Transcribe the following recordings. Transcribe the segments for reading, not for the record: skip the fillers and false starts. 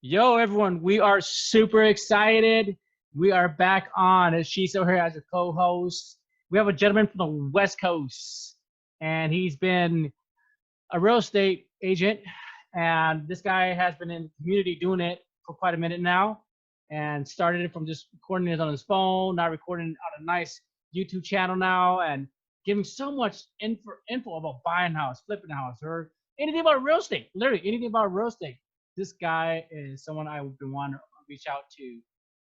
Yo, everyone, we are super excited. We are back on. As she's over here as a co-host. We have a gentleman from the West Coast, and he's been a real estate agent. And this guy has been in the community doing it for quite a minute now, and started it from just recording it on his phone, now recording on a nice YouTube channel now, and giving so much info about buying a house, flipping a house, or anything about real estate. Literally anything about real estate. This guy is someone I've been wanting to reach out to.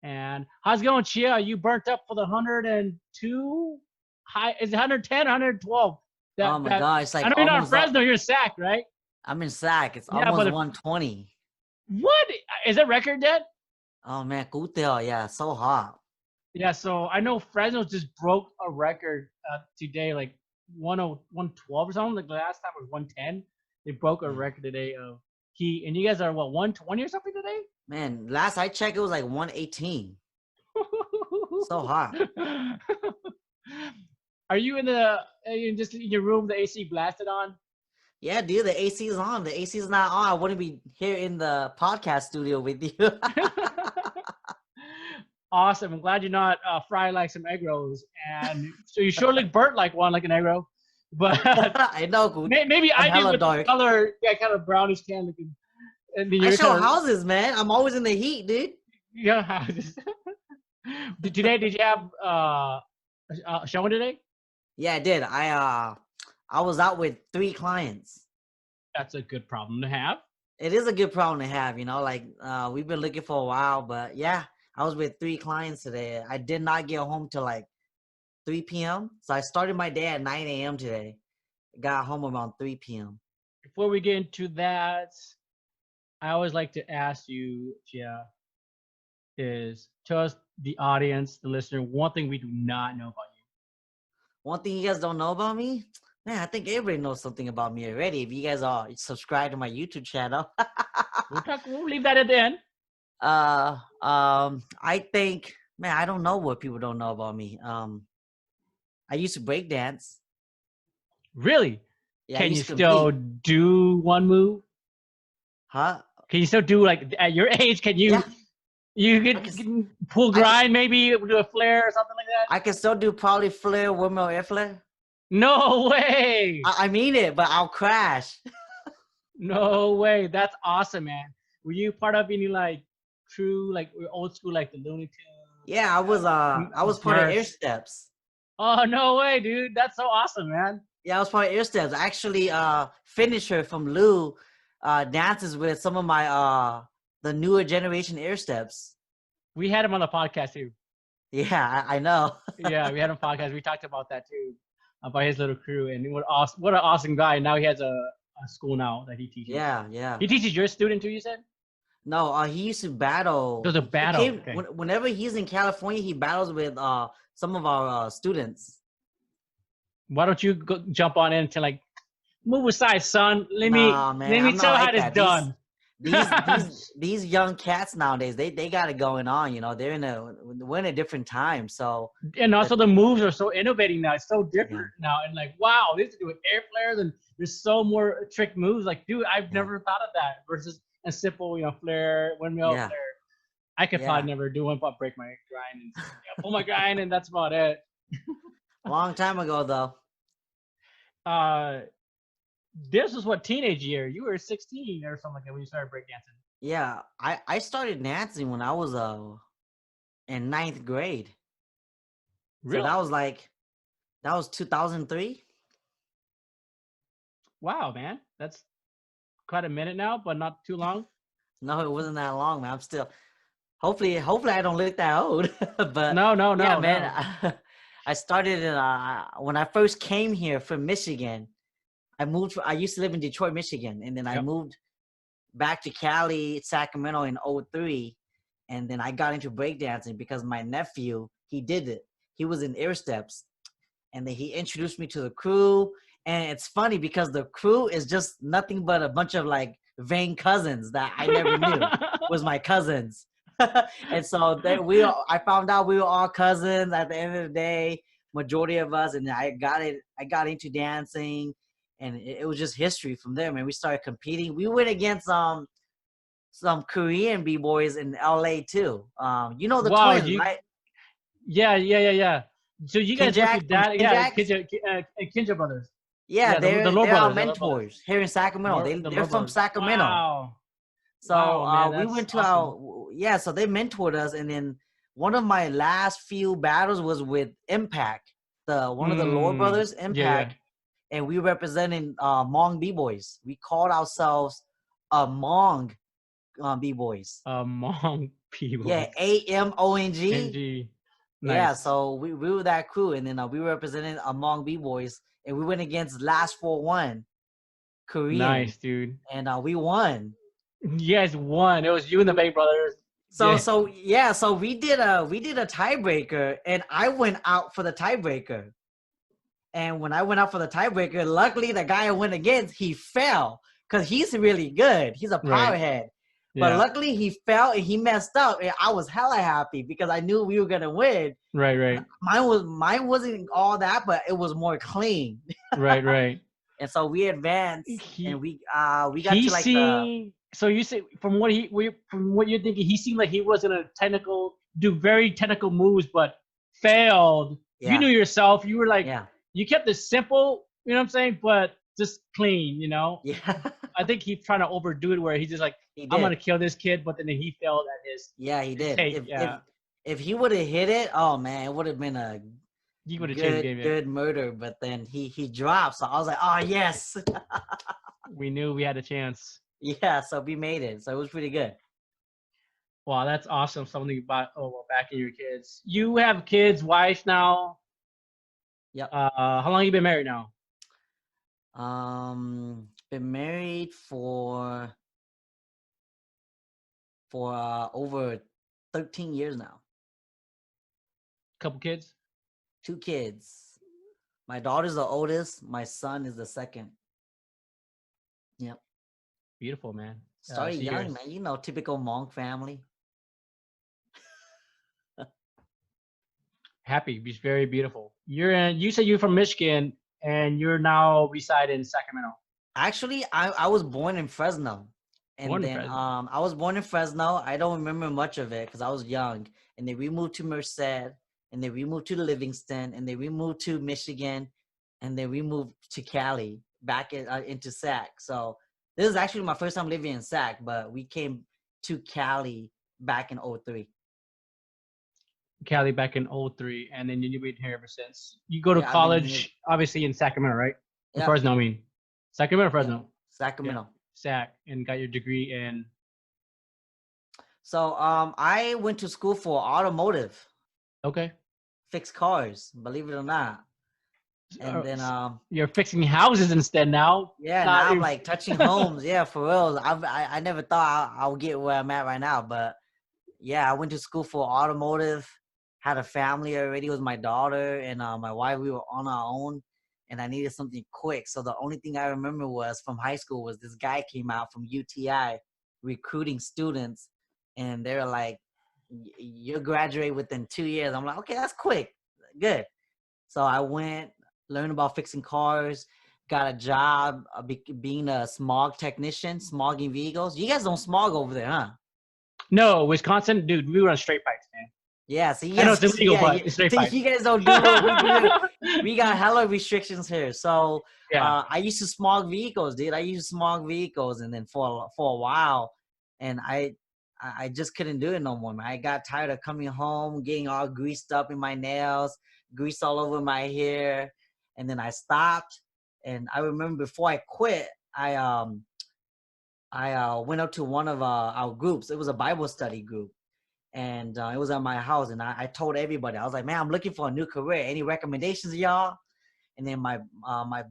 And how's it going, Chia? Are you burnt up for the 102 high? Is it 110, 112? Oh my God, it's I like know you're not in almost up. Fresno, you're in Sac, right? I'm in Sac. It's Yeah, almost but 120. what is that record dead? Oh man, Kutel, yeah, so hot. Yeah, so I know Fresno just broke a record today, like 112 or something. Like the last time was 110. They broke a record today of heat, and you guys are what 120 or something today? Man, last I checked, it was like 118. So hot. Are you in the just in your room, the AC blasted on? Yeah, dude, the AC is on. The AC is not on. I wouldn't be here in the podcast studio with you. Awesome. I'm glad you're not fried like some egg rolls. And so you sure look burnt like one, like an egg roll. But I know, Kutel. maybe I'm I did hella with dark. the color, yeah, kind of brownish tan looking. And then I you're show kind of, houses, man. I'm always in the heat, dude. yeah. Today, did you have a showing today? Yeah, I did. I was out with 3 clients. That's a good problem to have. It is a good problem to have, like we've been looking for a while, but yeah, I was with 3 clients today. I did not get home till like 3 p.m. So I started my day at 9 a.m. today. Got home around 3 p.m. Before we get into that, I always like to ask you, Chia, is tell us, the audience, the listener, one thing we do not know about you. One thing you guys don't know about me, man, I think everybody knows something about me already. If you guys are subscribed to my YouTube channel, We'll leave that at the end. I think, man, I don't know what people don't know about me. I used to break dance. Really? Yeah, Can I you used to still compete. do one move? Huh? Can you still do, like, at your age, can you Yeah, you I can. can pull I can. grind, maybe do a flare or something like that? I can still do probably flare, windmill, air flare. No way. I mean it, but I'll crash. No way. That's awesome, man. Were you part of any like crew, like old school, like the Looney Tunes, Yeah, I was part of Air Smurfs? Steps. Oh, no way, dude. That's so awesome, man. Yeah, I was part of Air Steps. Actually, Finisher from Lou dances with some of my the newer generation Air Steps. We had him on the podcast too. Yeah, I know. Yeah, we had him on podcast. We talked about that too, about his little crew, and what an awesome guy. Now he has a school now that he teaches. Yeah, yeah. He teaches your student too, you said? No, he used to battle. There's a He battle. came Okay. whenever he's in California. He battles with some of our students. Why don't you go, jump on in to like move aside, son? Let Nah, me man, I'm not tell how like this that. done. These young cats nowadays, they got it going on. We're in a different time. So And also the moves are so innovating now. It's so different yeah, now. And like, wow, this is doing air flares and there's so more trick moves. Like, dude, I've yeah, never thought of that versus a simple, flare, windmill yeah, flare. I could yeah. probably never do one, but break my grind and pull my grind, and that's about it. A long time ago, though. This was what, teenage year? You were 16 or something like that when you started breakdancing. Yeah, I started dancing when I was in 9th grade. So Really? that was 2003. Wow, man. That's quite a minute now, but not too long. No, it wasn't that long, man. I'm still hopefully I don't look that old. But No, yeah, no. man. I started when I first came here from Michigan. I used to live in Detroit, Michigan, and then I Yep. moved back to Cali, Sacramento in 03. And then I got into breakdancing because my nephew, he did it. He was in Air Steps. And then he introduced me to the crew. And it's funny because the crew is just nothing but a bunch of like vain cousins that I never knew was my cousins. And so I found out we were all cousins at the end of the day, majority of us. And I got into dancing, and it was just history from there, man. We started competing. We went against some Korean b-boys in LA too. You know the Wow, twins, right? yeah. So you guys went Kinjak through from that, yeah, Kinjak. Kinja brothers. Yeah, Yeah, the they're Low they're our brothers, the Low brothers, mentors here in Sacramento. the They're Low from brothers. Sacramento. Wow, So wow, man, we that's went to awesome. so they mentored us, and then one of my last few battles was with Impact, the one of the lower brothers, Yeah. Impact, and we represented Hmong b-boys. We called ourselves Hmong b-boys. Hmong Yeah, people. AMONG. NG. Yeah, Nice. so we were that crew, and then we represented Hmong b-boys, and we went against Last for One Korean, Nice, dude. and we won. You guys won. It was you and the Bang brothers. So Yeah. so yeah, so we did a tiebreaker, and I went out for the tiebreaker. And when I went out for the tiebreaker, luckily the guy I went against, he fell because he's really good. He's a Right. powerhead. But Yeah. luckily he fell and he messed up, and I was hella happy because I knew we were gonna win. Right. Mine wasn't all that, but it was more clean. Right. And so we advanced, and we got he to like the seemed, so you say from what you're thinking, he seemed like he was gonna do very technical moves, but failed. yeah You knew yourself. You were like, yeah you kept it simple. You know what I'm saying? But just clean. You know. yeah. I think he's trying to overdo it, where he's just like, He I'm did. gonna kill this kid, but then he failed at his. Yeah, he did. Take. Yeah. If he would have hit it, oh man, it would have been a You would have changed the game. Yeah. good murder. But then he dropped, so I was like, oh yes. We knew we had a chance. Yeah, so we made it. So it was pretty good. Wow, that's awesome. Something about back in your kids. You have kids, wife now. Yep. How long have you been married now? Been married for over 13 years now. Couple kids? 2 kids. My daughter's the oldest. My son is the second. Yep. Beautiful, man. Started young, man. You know, typical Hmong family. Happy. It's very beautiful. You said you're from Michigan and you're now reside in Sacramento. Actually, I was born in Fresno. And I was born in Fresno. I don't remember much of it because I was young. And then we moved to Merced, and then we moved to Livingston, and then we moved to Michigan, and then we moved to Cali, back into Sac. So this is actually my first time living in Sac, but we came to Cali back in 03. Cali back in 03, and then you've been here ever since. You go to college, obviously in Sacramento, right? Yeah. Fresno, I mean. Sacramento or Fresno? Yeah. Sacramento. Yeah. Sac, and got your degree in? So I went to school for automotive. Okay. Fix cars, believe it or not. And then you're fixing houses instead now. Yeah, now I'm like touching homes. Yeah, for real. I never thought I'll get where I'm at right now, but yeah, I went to school for automotive. Had a family already with my daughter and my wife. We were on our own, and I needed something quick. So the only thing I remember was from high school was this guy came out from UTI recruiting students, and they're like, "You'll graduate within 2 years." I'm like, "Okay, that's quick, good." So I went, learned about fixing cars, got a job being a smog technician, smogging vehicles. You guys don't smog over there, huh? No, Wisconsin, dude, we run straight pipes, man. Yeah, so I know it's illegal, but it's straight pipes. You guys don't do what we do. We got hella restrictions here. So yeah. I used to smog vehicles, dude. I used to smog vehicles, and then for a while, and I just couldn't do it no more, man. I got tired of coming home, getting all greased up in my nails, grease all over my hair, and then I stopped. And I remember before I quit, I went up to one of our groups. It was a Bible study group, and it was at my house. And I told everybody, I was like, "Man, I'm looking for a new career. Any recommendations, y'all?" And then my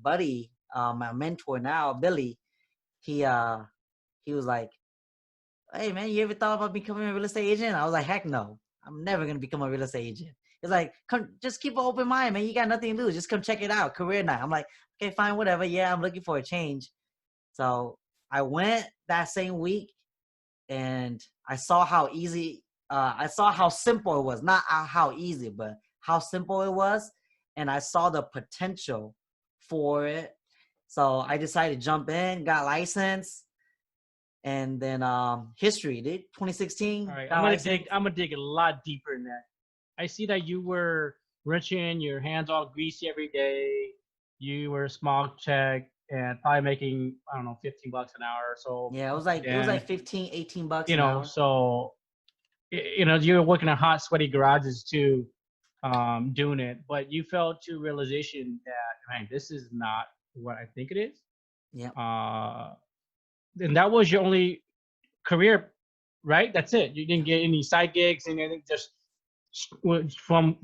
buddy, my mentor now, Billy, he was like, "Hey, man, you ever thought about becoming a real estate agent?" I was like, "Heck no, I'm never gonna become a real estate agent." It's like, "Come, just keep an open mind, man. You got nothing to lose. Just come check it out. Career night." I'm like, "Okay, fine, whatever. Yeah, I'm looking for a change." So I went that same week, and I saw how easy, I saw how simple it was. Not how easy, but how simple it was. And I saw the potential for it. So I decided to jump in, got licensed, And then history, dude. 2016. All right, got licensed. I'm gonna dig a lot deeper in that. I see that you were wrenching your hands all greasy every day. You were small check and probably making, I don't know, $15 an hour or so. Yeah, it was like 15, 18 bucks You an know, hour. so you know, you were working in hot, sweaty garages too, doing it, but you fell to realization that, man, this is not what I think it is. Yeah. And that was your only career, right? That's it. You didn't get any side gigs and anything. Just from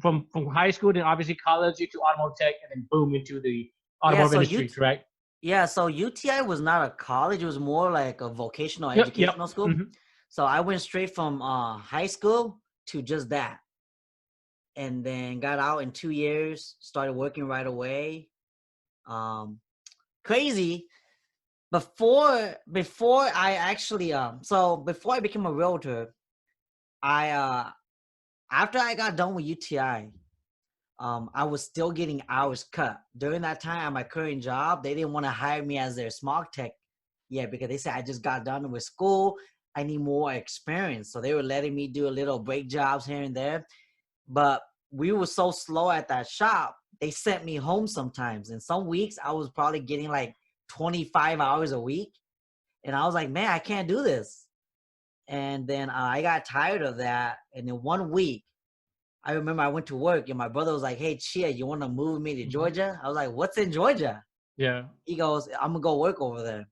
high school, then obviously college into automotive tech, and then boom into the automotive industry, correct? Yeah, so UTI was not a college; it was more like a vocational Yep. educational school. Mm-hmm. So I went straight from high school to just that, and then got out in 2 years. Started working right away. Crazy. Before I actually before I became a realtor, I after I got done with UTI, I was still getting hours cut. During that time at my current job, they didn't want to hire me as their smog tech yet because they said I just got done with school. I need more experience. So they were letting me do a little break jobs here and there. But we were so slow at that shop, they sent me home sometimes. And some weeks I was probably getting like 25 hours a week. And I was like, man, I can't do this. And then I got tired of that. And in 1 week, I remember I went to work and my brother was like, hey, Chia, you want to move with me to Georgia? I was like, what's in Georgia? Yeah. He goes, I'm going to go work over there.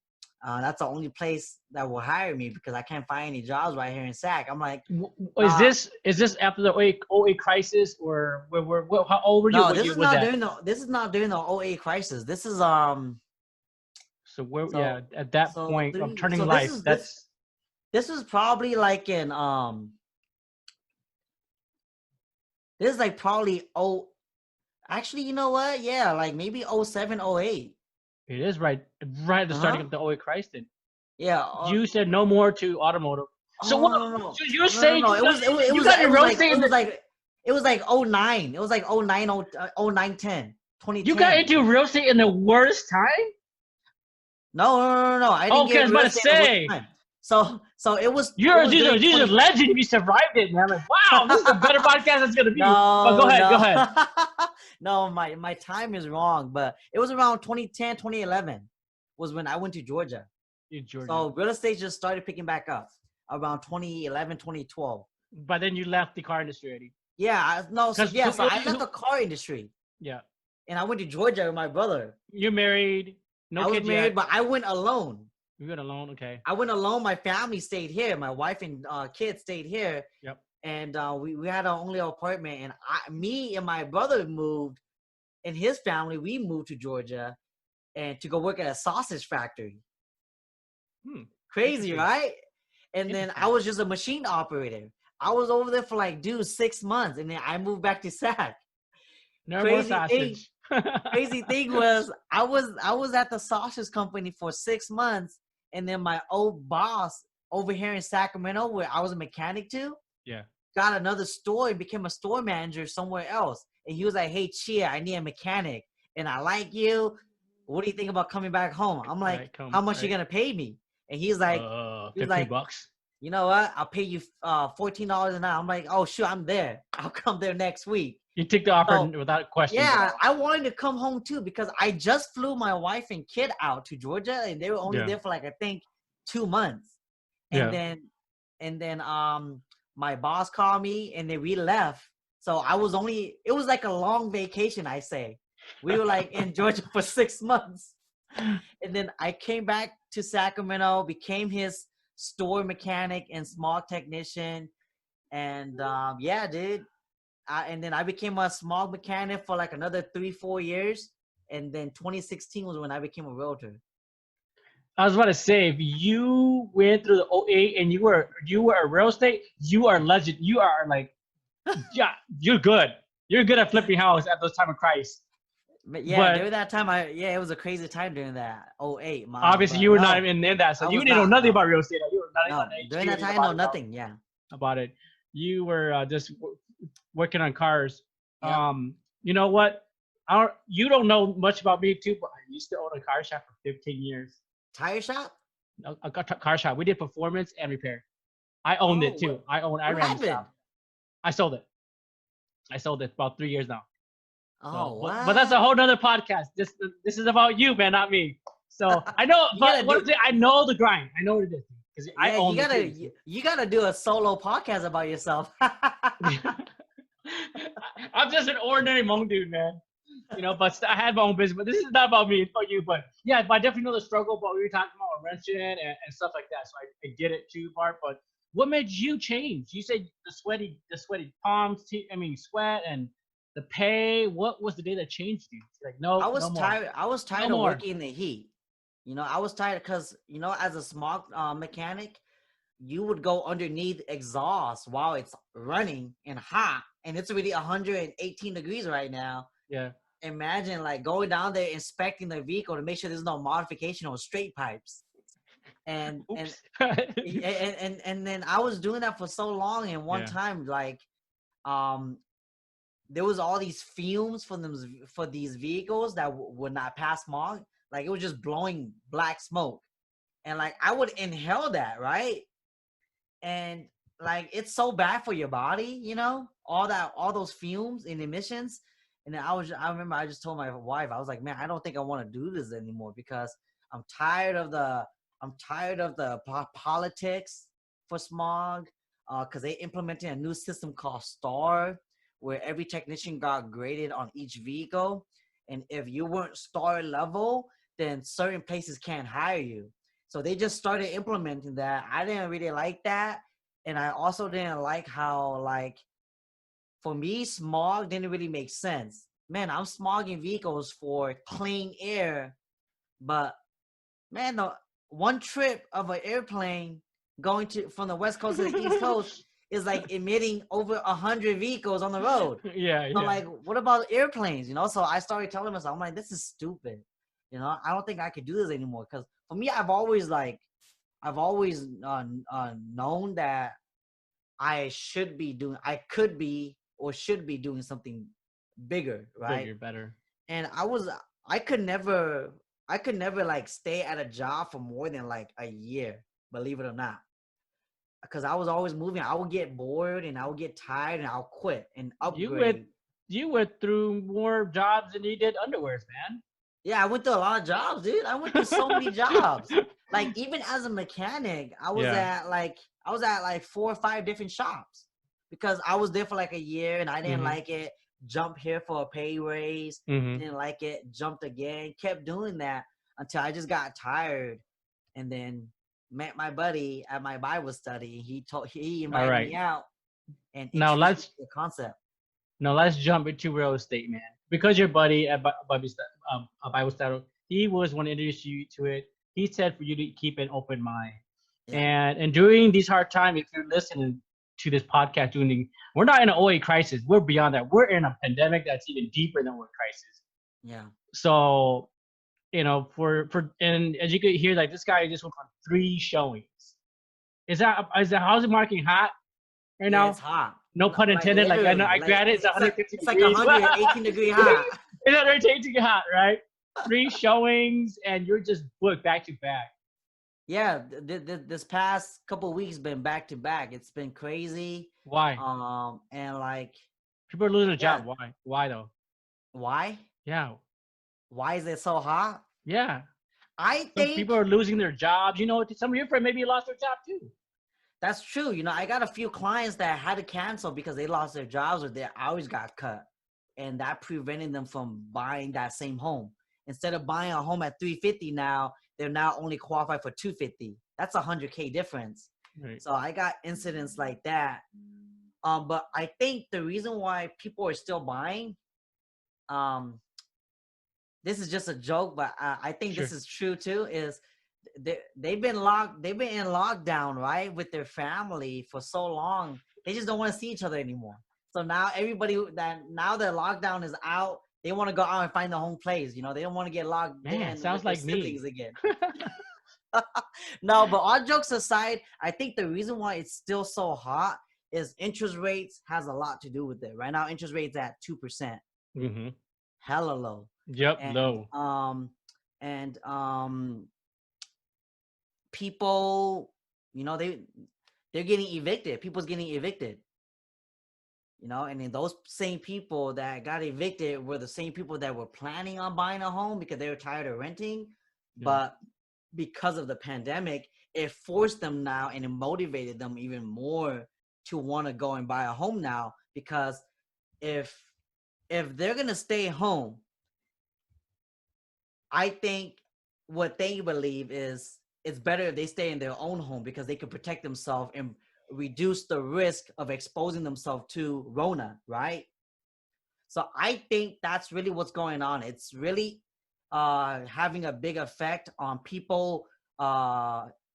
That's the only place that will hire me because I can't find any jobs right here in Sac. I'm like, is this after the 08 crisis, or how old were you? No, this is not during the 08 crisis. This is So at that point of turning life, this is probably like in this is like probably actually, you know what? Yeah, like maybe 07, 08. It is right at the starting of the 08 crisis. Then. Yeah. You said no more to automotive. So what? No. So you're saying no. It was like 09. It was like 09, 09, 10, 2010. You got into real estate in the worst time? No. I didn't get real estate in the worst time. So it was. You're a legend if you survived it, man. Like, wow, this is a better podcast that's gonna be. But go ahead. No, my time is wrong, but it was around 2010, 2011 was when I went to Georgia. So real estate just started picking back up around 2011, 2012. But then you left the car industry already. Yeah, so I left the car industry. Yeah. And I went to Georgia with my brother. You're married. I was married, but I went alone. You went alone, okay. I went alone. My family stayed here. My wife and kids stayed here. Yep. And we had our only apartment. And me and my brother moved, and his family, we moved to Georgia and to go work at a sausage factory. Crazy, right? And then I was just a machine operator. I was over there for 6 months, and then I moved back to Sac. Crazy thing was I was at the sausage company for 6 months, and then my old boss over here in Sacramento, where I was a mechanic too, got another store and became a store manager somewhere else. And he was like, "Hey, Chia, I need a mechanic, and I like you. What do you think about coming back home?" I'm like, "How much you gonna pay me?" And he's like, $15. You know what? I'll pay you $14 an hour. I'm like, oh, sure, I'm there. I'll come there next week. You took the offer without question. Yeah, I wanted to come home too because I just flew my wife and kid out to Georgia, and they were only there for I think 2 months. And then my boss called me, and then we left. So it was like a long vacation, I say. We were in Georgia for 6 months. And then I came back to Sacramento, became his store mechanic and smog technician. And dude. And then I became a smog mechanic for another 3-4 years. And then 2016 was when I became a realtor. I was about to say, if you went through the 08 and you were a real estate, you are a legend. You are you're good. You're good at flipping house at those time of Christ. But during that time, it was a crazy time during that 08. Obviously, you were not even in that, so you didn't know nothing about real estate. You were not during that time, I know nothing. About it. You were just working on cars. Yeah. You know what? You don't know much about me too, but I used to own a car shop for 15 years. Tire shop? car shop. We did performance and repair. I owned it Oh, too. I what ran the happened? shop. I sold it. I sold it about 3 years now. Oh, So, but that's a what? whole nother podcast. This is about you, man, not me. So I know, You but gotta what do. is it? I know the grind. I know what it is because I Yeah, owned it too. you gotta do a solo podcast about yourself. I'm just an ordinary Hmong dude, man. But I had my own business. But this is not about me. It's about you. But yeah, but I definitely know the struggle. But we were talking about wrenching and stuff like that. So I get it too, Bart. But what made you change? You said the sweaty palms. Sweat and the pay. What was the day that changed you? Like, I no, no was more, tired. I was no tired of more. working in the heat. I was tired because as a smog mechanic, you would go underneath exhaust while it's running and hot, and it's already 118 degrees right now. Yeah. Imagine like going down there inspecting the vehicle to make sure there's no modification or straight pipes. And and Oops. and then I was doing that for so long, and one Yeah. time like um there was all these fumes from them for these vehicles that would not pass smog. Like it was just blowing black smoke, and like I would inhale that, right? And like it's so bad for your body, all those fumes and emissions. And then I remember I just told my wife, I was like, man, I don't think I want to do this anymore because I'm tired of the politics for smog, because they implemented a new system called Star, where every technician got graded on each vehicle, and if you weren't Star level, then certain places can't hire you. So they just started implementing that. I didn't really like that. And I also didn't like how, like, for me, smog didn't really make sense. Man, I'm smogging vehicles for clean air, but man, the one trip of an airplane going from the West Coast to the East Coast is like emitting over 100 vehicles on the road. Yeah, So yeah. like, what about airplanes? So I started telling myself, I'm like, this is stupid. I don't think I could do this anymore. Because for me, I've always known that I could be or should be doing something bigger, right? Bigger, better. And I could never, like stay at a job for more than like a year, believe it or not. Because I was always moving. I would get bored and I would get tired and I'll quit and You went upgrade. you went through more jobs than you did underwears, man. Yeah, I went through a lot of jobs, dude. I went through so many jobs. Like even as a mechanic, Yeah. I was at like 4 or 5 different shops because I was there for like a year and I didn't Mm-hmm. like it. Jumped here for a pay raise, Mm-hmm. didn't like it. Jumped again, kept doing that until I just got tired, and then met my buddy at my Bible study. He All invited right. me out and Now introduced me let's to the concept. now let's jump into real estate, man. Because your buddy at Bible study, he was one to introduce you to it. He said for you to keep an open mind. Yeah, And during these hard times, if you're listening to this podcast, we're not in an OA crisis. We're beyond that. We're in a pandemic that's even deeper than OA crisis. yeah. So, and as you could hear, like this guy just went on 3 showings. Is the housing market hot right Yeah, it's now? hot. No pun Like intended. Like I know, literally, I like grant it's it's like 150 it's like degrees. 118 degree hot. It's 118 hot, right? 3 showings, and you're just booked back to back. Yeah, this past couple of weeks been back to back. It's been crazy. Why? And like, People are losing a yeah, job. Why? Why though? why? Yeah, Why is it so hot? yeah. I Some people think are losing their jobs. Some of your friends maybe lost their job too. that's true. I got a few clients that had to cancel because they lost their jobs or their hours got cut, and that prevented them from buying that same home. Instead of buying a home at 350 now, they're now only qualified for 250. That's $100K difference. Right. So I got incidents like that. But I think the reason why people are still buying, this is just a joke, but I think Sure. this is true too, is they've been in lockdown, right, with their family for so long. They just don't want to see each other anymore. So now now the lockdown is out, they want to go out and find their home place. They don't want to get locked Man, in sounds with their like me. siblings again. No, but all jokes aside, I think the reason why it's still so hot is interest rates has a lot to do with it. Right now, interest rates at 2%, Mm-hmm. hella low, Yep, and low. and people, you know, they're getting evicted. People's getting evicted. You know, and then those same people that got evicted were the same people that were planning on buying a home because they were tired of renting. Yeah. But because of the pandemic, it forced them now and it motivated them even more to want to go and buy a home now. Because if they're gonna stay home, I think what they believe is it's better if they stay in their own home because they can protect themselves and reduce the risk of exposing themselves to Rona, right? So I think that's really what's going on. It's really having a big effect on people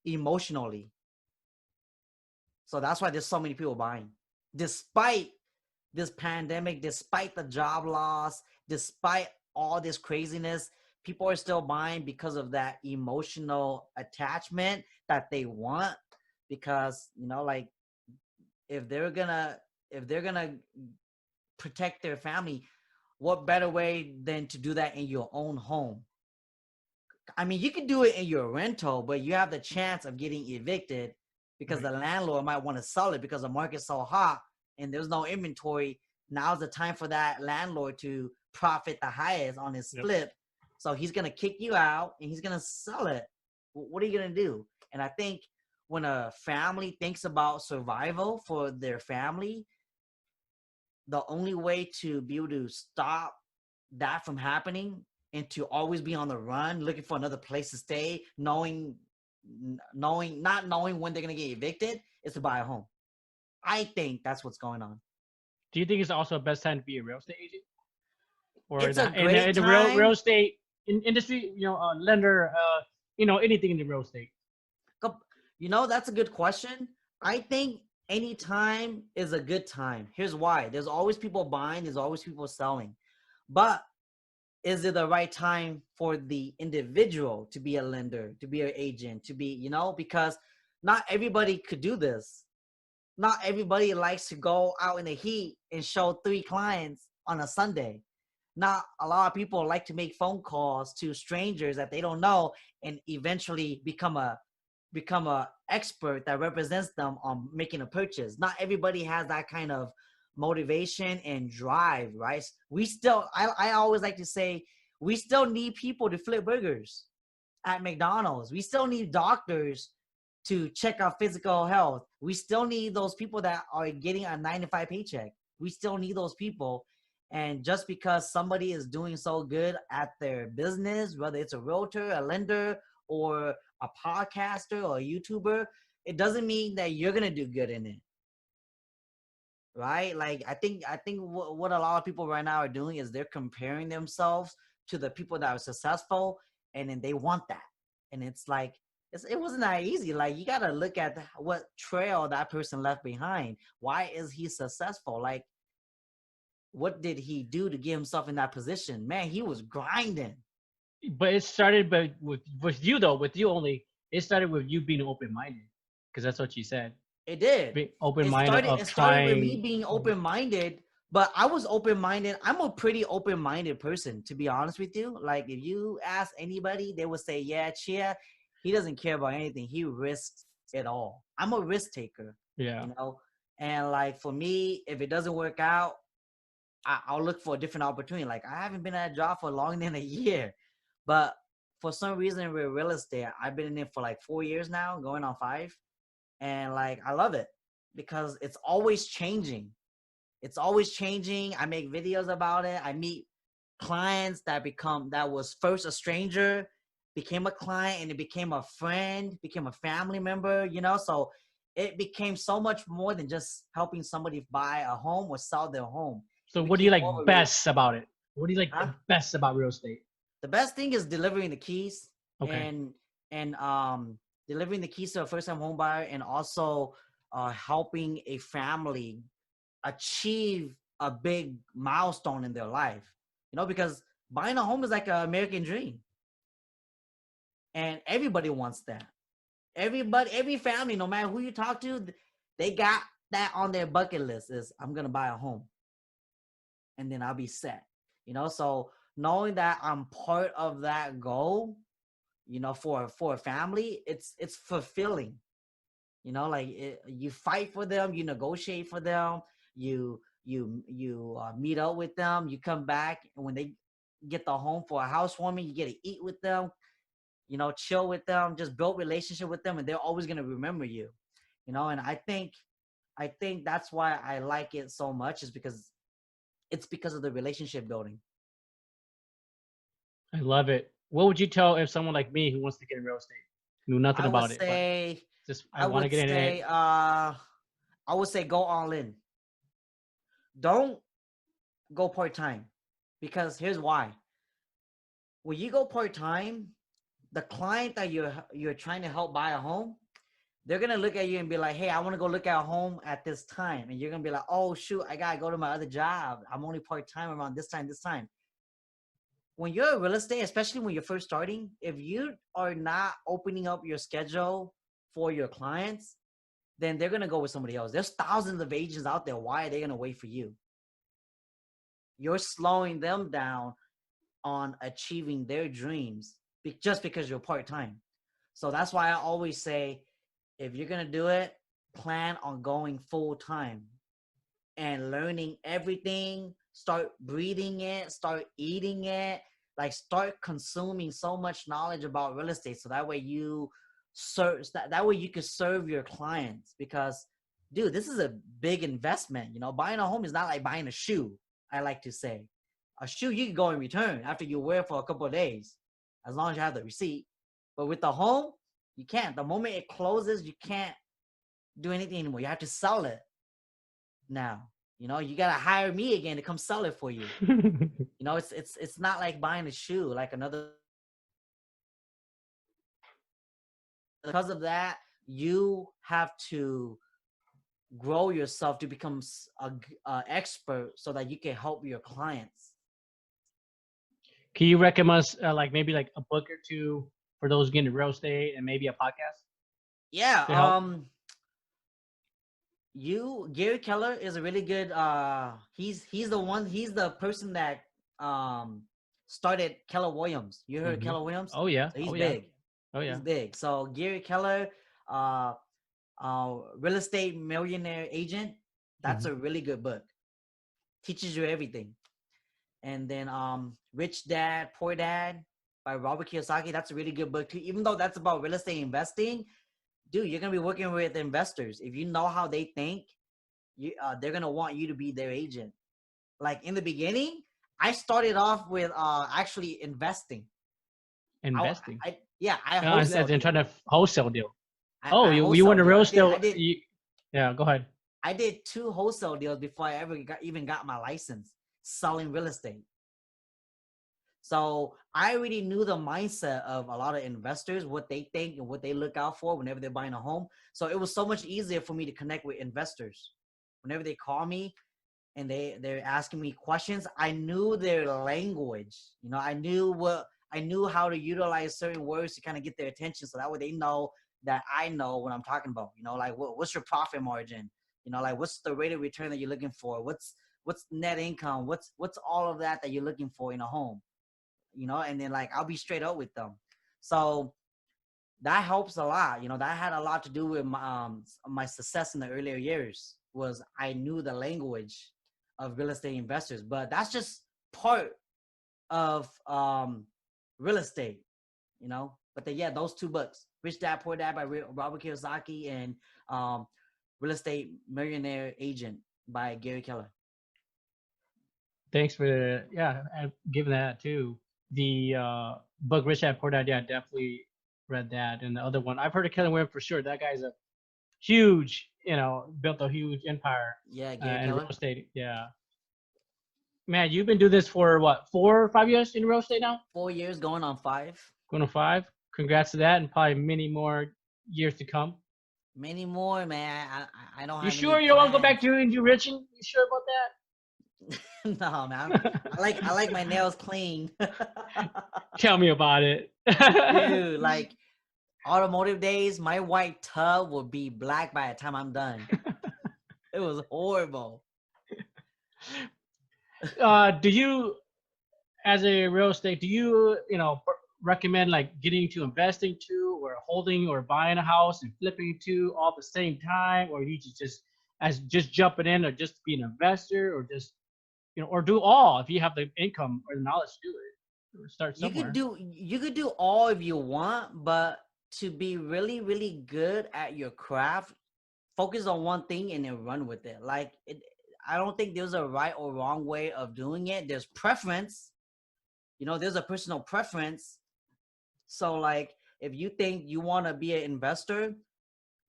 emotionally. So that's why there's so many people buying. Despite this pandemic, despite the job loss, despite all this craziness, people are still buying because of that emotional attachment that they want. Because, you know, like if they're gonna protect their family, what better way than to do that in your own home? I mean, you can do it in your rental, but you have the chance of getting evicted because the landlord might want to sell it because the market's so hot and there's no inventory. Now's the time for that landlord to profit the highest on his flip. So he's going to kick you out and he's going to sell it. What are you going to do? And I think when a family thinks about survival for their family, the only way to be able to stop that from happening and to always be on the run, looking for another place to stay, not knowing when they're going to get evicted, is to buy a home. I think that's what's going on. Do you think it's also the best time to be a real estate agent? Or It's a great the time. real estate industry, you know, lender, you know, anything in the real estate? You know, that's a good question. I think any time is a good time. Here's why. There's always people buying. There's always people selling. But is it the right time for the individual to be a lender, to be an agent, to be, you know, because not everybody could do this. Not everybody likes to go out in the heat and show 3 clients on a Sunday. Not a lot of people like to make phone calls to strangers that they don't know and eventually become a expert that represents them on making a purchase. Not everybody has that kind of motivation and drive, right? We still, I always like to say, we still need people to flip burgers at McDonald's. We still need doctors to check our physical health. We still need those people that are getting a 9-to-5 paycheck. We still need those people. And just because somebody is doing so good at their business, whether it's a realtor, a lender, or a podcaster or a YouTuber, it doesn't mean that you're gonna do good in it, right? Like I think what a lot of people right now are doing is they're comparing themselves to the people that are successful, and then they want that, and it's like it wasn't that easy. Like you gotta look at what trail that person left behind. Why is he successful? Like what did he do to get himself in that position? Man, he was grinding. But it started, with you though, with you only. It started with you being open-minded, because that's what you said. It did. Being open-minded It started with me being open-minded, but I was open-minded. I'm a pretty open-minded person, to be honest with you. Like if you ask anybody, they would say, "Yeah, Chia, he doesn't care about anything. He risks it all." I'm a risk taker. Yeah. You know, and like for me, if it doesn't work out, I'll look for a different opportunity. Like I haven't been at a job for longer than a year. But for some reason with real estate, I've been in it for like 4 years now, going on 5. And like, I love it because it's always changing. It's always changing. I make videos about it. I meet clients that was first a stranger, became a client, and it became a friend, became a family member, you know? So it became so much more than just helping somebody buy a home or sell their home. So what do you like best about it? What do you like the best about real estate? The best thing is delivering the keys. Okay. and delivering the keys to a first-time home buyer, and also helping a family achieve a big milestone in their life. You know, because buying a home is like an American dream, and everybody wants that. Every family, no matter who you talk to, they got that on their bucket list: is I'm gonna buy a home, and then I'll be set. You know, so knowing that I'm part of that goal, you know, for a family, it's fulfilling. You know, like you fight for them, you negotiate for them, you meet up with them, you come back, and when they get the home for a housewarming, you get to eat with them, you know, chill with them, just build relationship with them, and they're always gonna remember you. You know, and I think that's why I like it so much, is because of the relationship building. I love it. What would you tell if someone like me who wants to get in real estate, knew nothing about it, but just I want to get in it? I would say go all in. Don't go part-time, because here's why. When you go part-time, the client that you're trying to help buy a home, they're gonna look at you and be like, hey, I want to go look at a home at this time. And you're gonna be like, oh shoot, I gotta go to my other job. I'm only part-time around this time. When you're in real estate, especially when you're first starting, if you are not opening up your schedule for your clients, then they're gonna go with somebody else. There's thousands of agents out there. Why are they gonna wait for you? You're slowing them down on achieving their dreams just because you're part-time. So that's why I always say, if you're going to do it, plan on going full-time and learning everything. Start breathing it, start eating it, like start consuming so much knowledge about real estate, so that way you that way you can serve your clients. Because dude, this is a big investment. You know, buying a home is not like buying a shoe. I like to say, a shoe you can go and return after you wear it for a couple of days, as long as you have the receipt. But with the home, you can't. The moment it closes, you can't do anything anymore. You have to sell it now. You know, you gotta hire me again to come sell it for you. You know, it's not like buying a shoe, like another. Because of that, you have to grow yourself to become a expert, so that you can help your clients. Can you recommend us like maybe like a book or two for those getting into real estate, and maybe a podcast? Yeah. To help? Gary Keller is a really good, he's the person that started Keller Williams. You heard of Keller Williams? Oh yeah. So he's Oh big. Yeah. Oh yeah. He's big. So Gary Keller, Real Estate Millionaire Agent, that's a really good book. Teaches you everything. And then Rich Dad, Poor Dad by Robert Kiyosaki, that's a really good book too. Even though that's about real estate investing, dude, you're gonna be working with investors. If you know how they think, they're gonna want you to be their agent. Like in the beginning, I started off with actually investing. Investing. I As in trying to wholesale deal. You wholesale went to real deal. estate. Yeah, go ahead. I did 2 wholesale deals before I ever even got my license selling real estate. So I already knew the mindset of a lot of investors, what they think and what they look out for whenever they're buying a home. So it was so much easier for me to connect with investors. Whenever they call me and they're asking me questions, I knew their language. You know, I knew how to utilize certain words to kind of get their attention, so that way they know that I know what I'm talking about. You know, like what's your profit margin? You know, like what's the rate of return that you're looking for? What's net income? What's all of that you're looking for in a home? You know, and then like I'll be straight up with them. So that helps a lot. You know, that had a lot to do with my success in the earlier years, was I knew the language of real estate investors. But that's just part of real estate, you know. But those 2 books, Rich Dad Poor Dad by Robert Kiyosaki, and Real Estate Millionaire Agent by Gary Keller. Thanks for giving that too. The book Rich Dad Poor Dad, I definitely read that. And the other one, I've heard of Keller Williams for sure. That guy's a huge, built a huge empire. Yeah, Gary in Keller. real estate. Yeah. Man, you've been doing this for what, 4 or 5 years in real estate now? 4 years, going on 5. Going on 5. Congrats to that, and probably many more years to come. Many more, man. I don't have. You sure you don't want to go back to enriching? You sure about that? No, man. I like my nails clean. Tell me about it. Dude, like automotive days, my white tub will be black by the time I'm done. It was horrible. Do you, as a real estate, recommend like getting into investing too, or holding or buying a house and flipping to all at the same time, or you just jumping in, or just be an investor, or just or do all if you have the income or the knowledge to do it, or start somewhere. You could do all if you want, but to be really, really good at your craft, focus on one thing and then run with it. I don't think there's a right or wrong way of doing it. There's preference. There's a personal preference. So like, if you think you want to be an investor,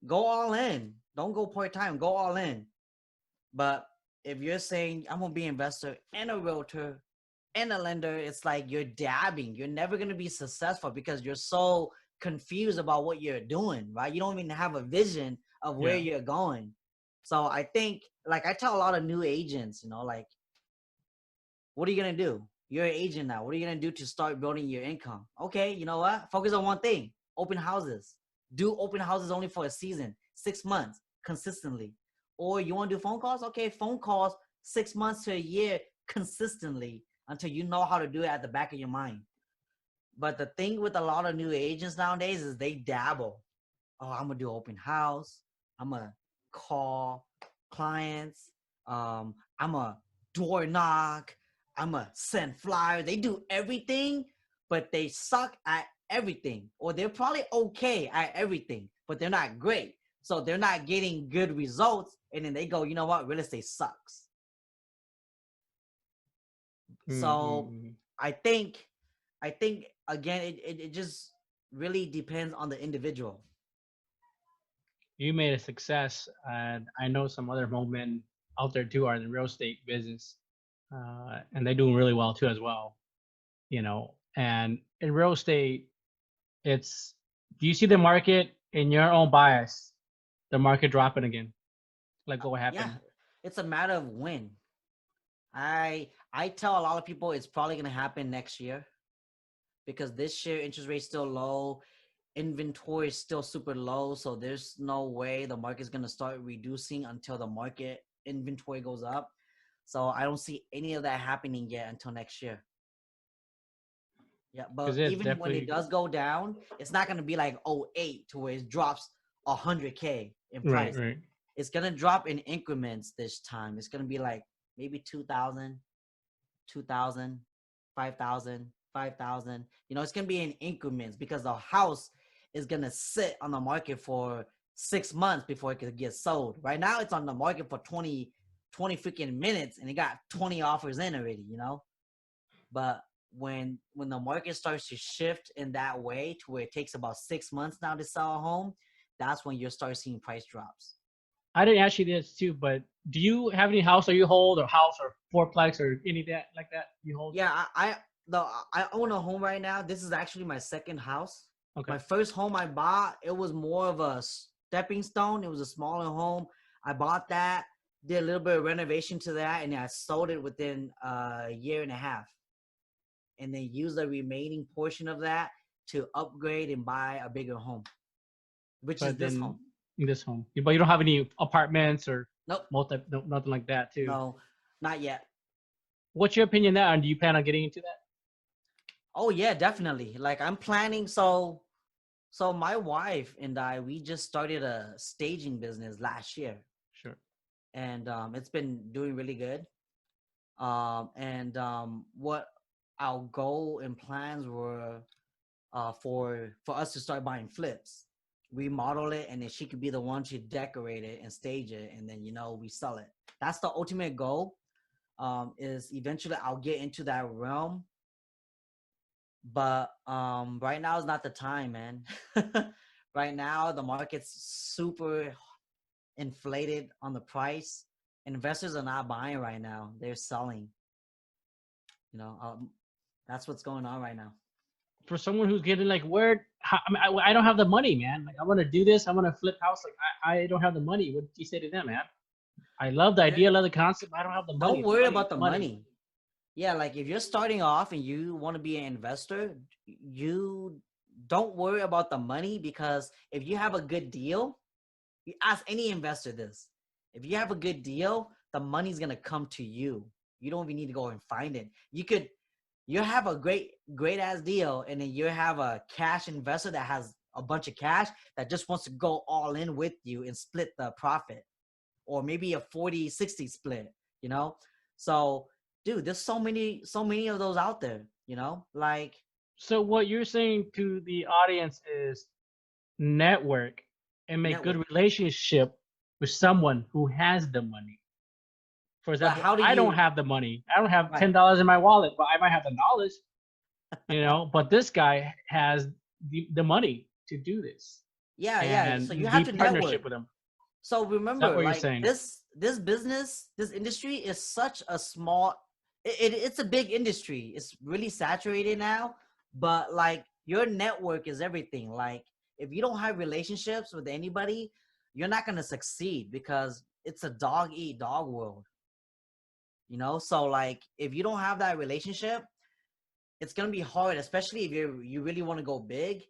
go all in. Don't go part-time, go all in. But if you're saying I'm gonna be an investor and a realtor and a lender, it's like you're dabbing. You're never gonna be successful because you're so confused about what you're doing, right? You don't even have a vision of where you're going. So I think, like, I tell a lot of new agents, like, what are you gonna do? You're an agent now. What are you gonna do to start building your income? Okay, you know what? Focus on one thing: open houses. Do open houses only for a season, 6 months, consistently. Or you want to do phone calls? Okay, phone calls 6 months to a year consistently until you know how to do it at the back of your mind. But the thing with a lot of new agents nowadays is they dabble. Oh, I'm gonna do open house. I'm gonna call clients. I'm gonna door knock. I'm gonna send flyers. They do everything, but they suck at everything. Or they're probably okay at everything, but they're not great. So they're not getting good results. And then they go, you know what? Real estate sucks. So I think again, it just really depends on the individual. You made a success, and I know some other Hmong men out there too are in the real estate business, and they're doing really well too as well. And in real estate, do you see the market in your own bias, the market dropping again? Like what happened? Yeah, it's a matter of when. I tell a lot of people it's probably gonna happen next year, because this year interest rate's still low, inventory is still super low, so there's no way the market's gonna start reducing until the market inventory goes up. So I don't see any of that happening yet until next year. Yeah, but even when it does go down, it's not gonna be like 08 to where it drops 100K in price. Right. It's gonna drop in increments this time. It's gonna be like maybe 2,000, 2,000, 5,000, 5,000. It's gonna be in increments because the house is gonna sit on the market for 6 months before it could get sold. Right now, it's on the market for 20 freaking minutes, and it got 20 offers in already. But when the market starts to shift in that way to where it takes about 6 months now to sell a home, that's when you'll start seeing price drops. I didn't ask you this too, but do you have any house that you hold, or house or fourplex or any of that like that you hold? Yeah, I own a home right now. This is actually my second house. Okay. My first home I bought, it was more of a stepping stone. It was a smaller home. I bought that, did a little bit of renovation to that, and I sold it within a year and a half. And then used the remaining portion of that to upgrade and buy a bigger home, which is this home. This home, but you don't have any apartments or nope, nothing like that too. No, not yet. What's your opinion there? And do you plan on getting into that? Oh yeah, definitely. Like I'm planning. So my wife and I, we just started a staging business last year. Sure. And it's been doing really good. What our goal and plans were for us to start buying flips. We model it, and then she could be the one to decorate it and stage it, and then we sell it. That's the ultimate goal. Is eventually I'll get into that realm, but right now is not the time, man. Right now the market's super inflated on the price. Investors are not buying right now; they're selling. That's what's going on right now. For someone who's getting like, I don't have the money, man. Like I want to do this. I want to flip house. Like I don't have the money. What do you say to them, man? I love the idea, love the concept. I don't have the money. Don't worry about the money. Yeah, like if you're starting off and you want to be an investor, you don't worry about the money, because if you have a good deal, you ask any investor this. If you have a good deal, the money's going to come to you. You don't even need to go and find it. You could You have a great ass deal, and then you have a cash investor that has a bunch of cash that just wants to go all in with you and split the profit, or maybe a 40-60 split, you know? So, dude, there's so many of those out there, you know? Like, So what you're saying to the audience is network and make good network. relationship with someone who has the money. For But example, how do I don't you, have the money. I don't have right? $10 in my wallet, but I might have the knowledge, you know. But this guy has the money to do this, Yeah, yeah. So you and have be to network. partnership with him. So Is that remember, what you're like saying? this business, this industry is such a small. It's a big industry. It's really saturated now. But like your network is everything. Like if you don't have relationships with anybody, you're not gonna succeed because it's a dog eat dog world. You know. So like if you don't have that relationship, it's gonna be hard, especially if you really want to go big.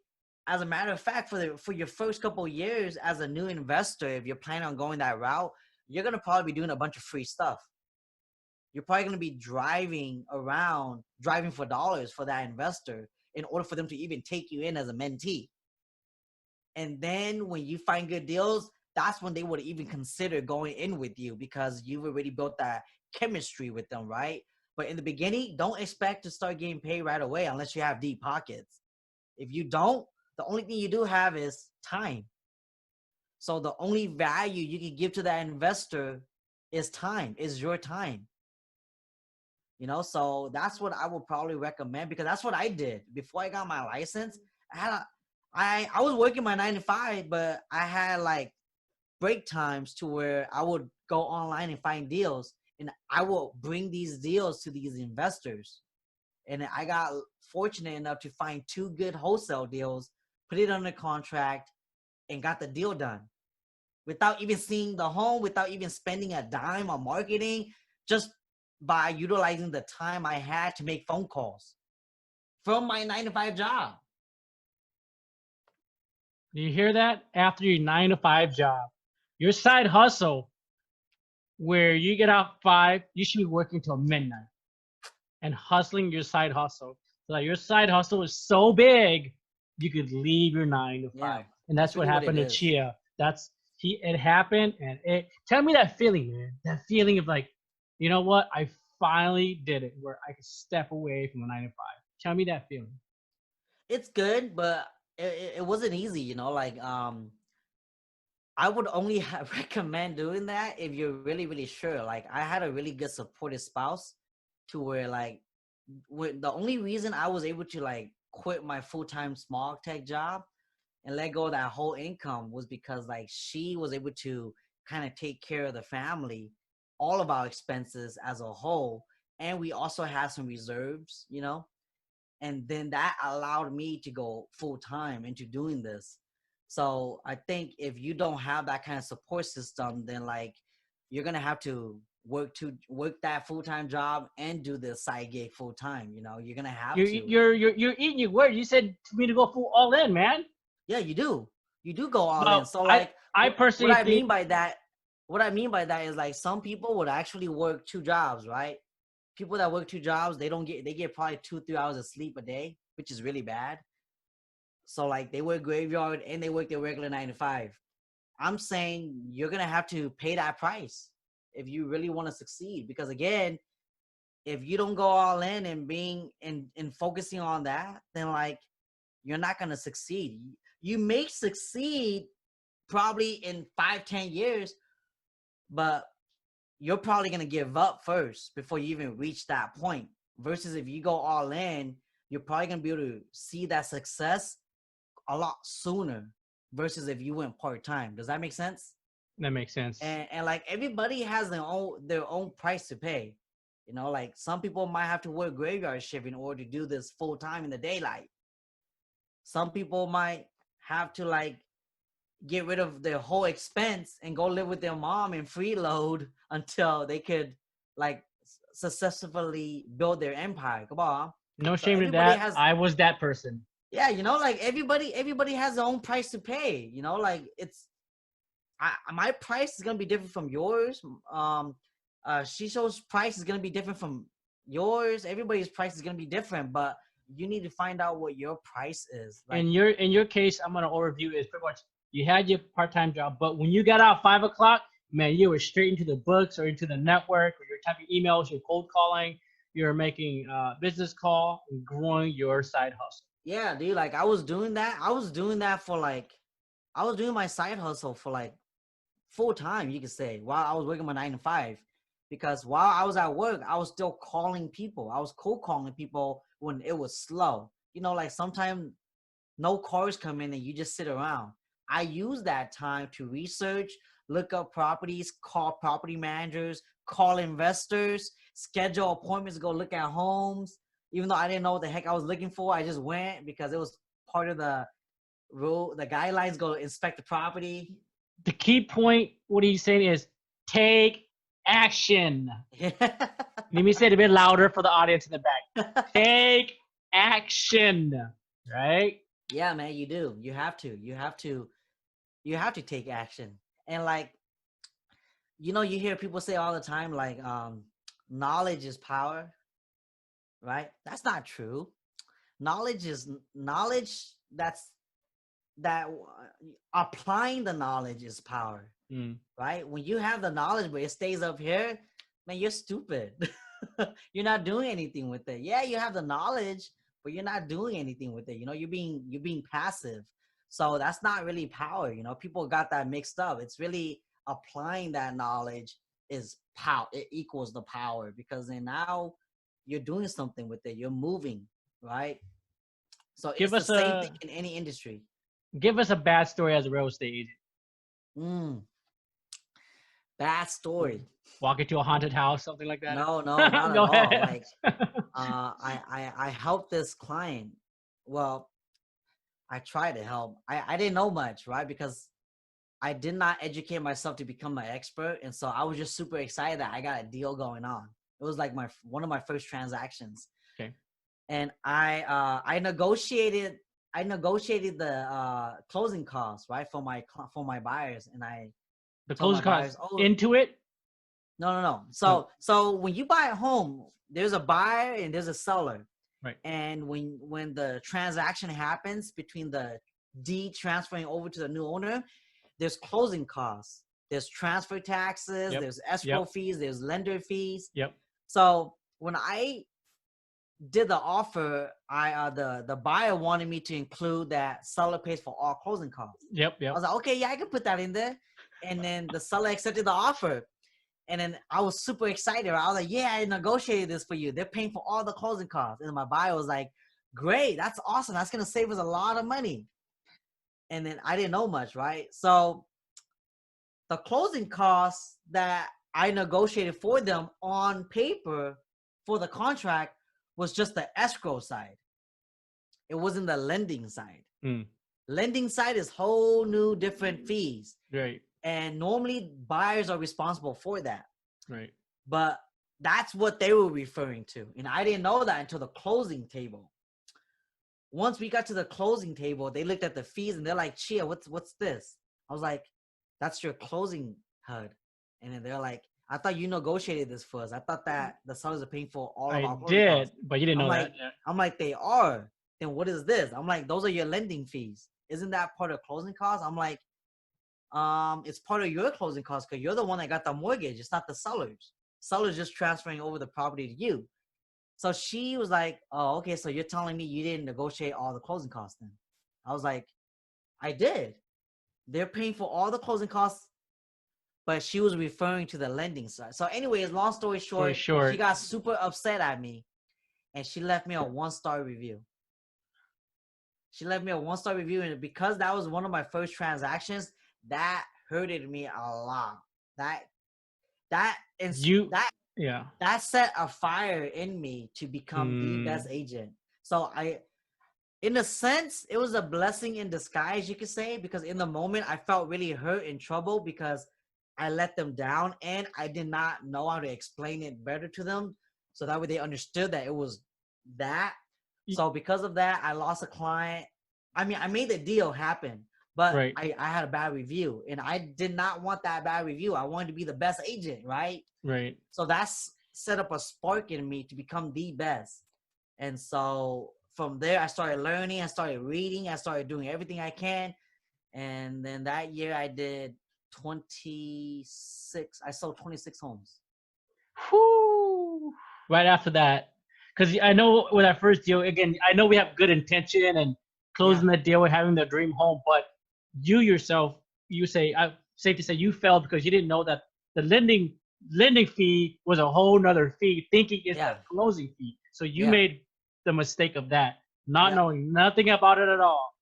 As a matter of fact, for your first couple of years as a new investor, if you're planning on going that route, you're gonna probably be doing a bunch of free stuff. You're probably gonna be driving around, driving for dollars for that investor in order for them to even take you in as a mentee. And then when you find good deals, that's when they would even consider going in with you because you've already built that chemistry with them, right? But in the beginning, don't expect to start getting paid right away unless you have deep pockets. If you don't, the only thing you do have is time. So the only value you can give to that investor is time, is your time. You know, so that's what I would probably recommend because that's what I did before I got my license. I was working my 9 to 5, but I had like break times to where I would go online and find deals, and I will bring these deals to these investors. And I got fortunate enough to find 2 good wholesale deals, put it under contract, and got the deal done without even seeing the home, without even spending a dime on marketing, just by utilizing the time I had to make phone calls from my 9 to 5 job. Do you hear that? After your 9 to 5 job, your side hustle, where you get out 5, you should be working till midnight and hustling your side hustle. So that your side hustle is so big, you could leave your 9 to 5. Yeah, And that's that's what really what it happened to is. Chia. It happened, and it. Tell me that feeling, man. That feeling of like, you know what? I finally did it, where I could step away from the 9 to 5. Tell me that feeling. It's good, but it wasn't easy, you know, like I would only recommend doing that if you're really, really sure. Like I had a really good supportive spouse to where like the only reason I was able to like quit my full-time small tech job and let go of that whole income was because like she was able to kind of take care of the family, all of our expenses as a whole. And we also had some reserves, you know, and then that allowed me to go full time into doing this. So I think if you don't have that kind of support system, then like you're gonna have to work that full time job and do the side gig full time. You know, you're gonna have You're to. you're eating your word. You said to me to go full all in, man. Yeah, you do. You do go all in. Well, So I like I what personally I think mean by that, what I mean by that is like some people would actually work 2 jobs, right? People that work 2 jobs, they get probably 2-3 hours of sleep a day, which is really bad. So like they work graveyard and they work their regular 9 to 5. I'm saying you're gonna have to pay that price if you really want to succeed. Because again, if you don't go all in and being and focusing on that, then like you're not gonna succeed. You may succeed probably in 5-10 years, but you're probably gonna give up first before you even reach that point. Versus if you go all in, you're probably gonna be able to see that success a lot sooner versus if you went part-time. Does that make sense? that makes sense. And like everybody has their own price to pay. You know, like some people might have to work graveyard shift in order to do this full time in the daylight. Some people might have to like get rid of their whole expense and go live with their mom and freeload until they could like successfully build their empire. Come on. No So shame in everybody that. has, I was that person. yeah, you know, like everybody has their own price to pay. You know, like it's my price is gonna be different from yours. Shisho's price is gonna be different from everybody's price is going to be different, but you need to find out what your price is. Like, in your case, I'm gonna overview is pretty much you had your part-time job, but when you got out 5 o'clock, man, you were straight into the books or into the network, or you're typing emails, you're cold calling, you're making business call and growing your side hustle. yeah, dude, like I was doing that. I was doing my side hustle for like full time, you could say, while I was working my 9 to 5. Because while I was at work, I was still calling people. I was cold calling people when it was slow. You know, like sometimes no cars come in and you just sit around. I use that time to research, look up properties, call property managers, call investors, schedule appointments, go look at homes. Even though I didn't know what the heck I was looking for, I just went because it was part of the rule, the guidelines, go inspect the property. The key point, what he's saying is take action. Let me say it a bit louder for the audience in the back. Take action, right? Yeah, man, you do. You have to take action. And like, you hear people say all the time, like, knowledge is power, right? That's not true. Knowledge. That applying the knowledge is power, right? When you have the knowledge but it stays up here, man, you're stupid. You're not doing anything with it. Yeah, you have the knowledge, but you're not doing anything with it. You're being passive. So that's not really power. People got that mixed up. It's really applying that knowledge is power. It equals the power, because then now you're doing something with it. You're moving, right? So it's the same thing in any industry. Give us a bad story as a real estate agent. Bad story. Walk into a haunted house, something like that. No, not at all. Like, I helped this client. Well, I tried to help. I didn't know much, right? Because I did not educate myself to become an expert, and so I was just super excited that I got a deal going on. It was like one of my first transactions. Okay. And I negotiated the closing costs, right, for my buyers, and the closing costs into it. No. So when you buy a home, there's a buyer and there's a seller, right? And when the transaction happens between the deed transferring over to the new owner, there's closing costs, there's transfer taxes, there's escrow fees, there's lender fees. So when I did the offer, the buyer wanted me to include that seller pays for all closing costs. I was like, okay, yeah, I can put that in there. And then the seller accepted the offer. And then I was super excited. I was like, yeah, I negotiated this for you. They're paying for all the closing costs. And my buyer was like, great, that's awesome. That's going to save us a lot of money. And then I didn't know much, right? So the closing costs that I negotiated for them on paper for the contract was just the escrow side. It wasn't the lending side. Lending side is whole new different fees. Right. And normally buyers are responsible for that. Right. But that's what they were referring to. And I didn't know that until the closing table. Once we got to the closing table, they looked at the fees and they're like, Chia, what's this? I was like, that's your closing HUD. And then they're like, I thought you negotiated this for us. I thought that the sellers are paying for all of our closing costs. But you didn't know that. I'm like, they are. Then what is this? I'm like, those are your lending fees. Isn't that part of closing costs? I'm like, it's part of your closing costs because you're the one that got the mortgage. It's not the sellers. Sellers just transferring over the property to you. So she was like, oh, okay, so you're telling me you didn't negotiate all the closing costs then? I was like, I did. They're paying for all the closing costs, but she was referring to the lending side. So anyways, long story short, she got super upset at me, and she left me a 1-star review. And because that was one of my first transactions, that hurted me a lot. That set a fire in me to become the best agent. So in a sense, it was a blessing in disguise, you could say, because in the moment I felt really hurt and trouble because I let them down and I did not know how to explain it better to them. So that way they understood that it was that. So because of that, I lost a client. I mean, I made the deal happen, but I had a bad review and I did not want that bad review. I wanted to be the best agent, right? Right. So that's set up a spark in me to become the best. And so from there, I started learning, I started reading, I started doing everything I can. And then that year I did 26, I sold 26 homes. Whew. Right after that, because I know with our first deal, again, I know we have good intention and closing the deal with having the dream home, but you yourself, you say, safe to say, you failed because you didn't know that the lending fee was a whole nother fee, thinking it's the closing fee. So you made the mistake of that, not knowing nothing about it at all.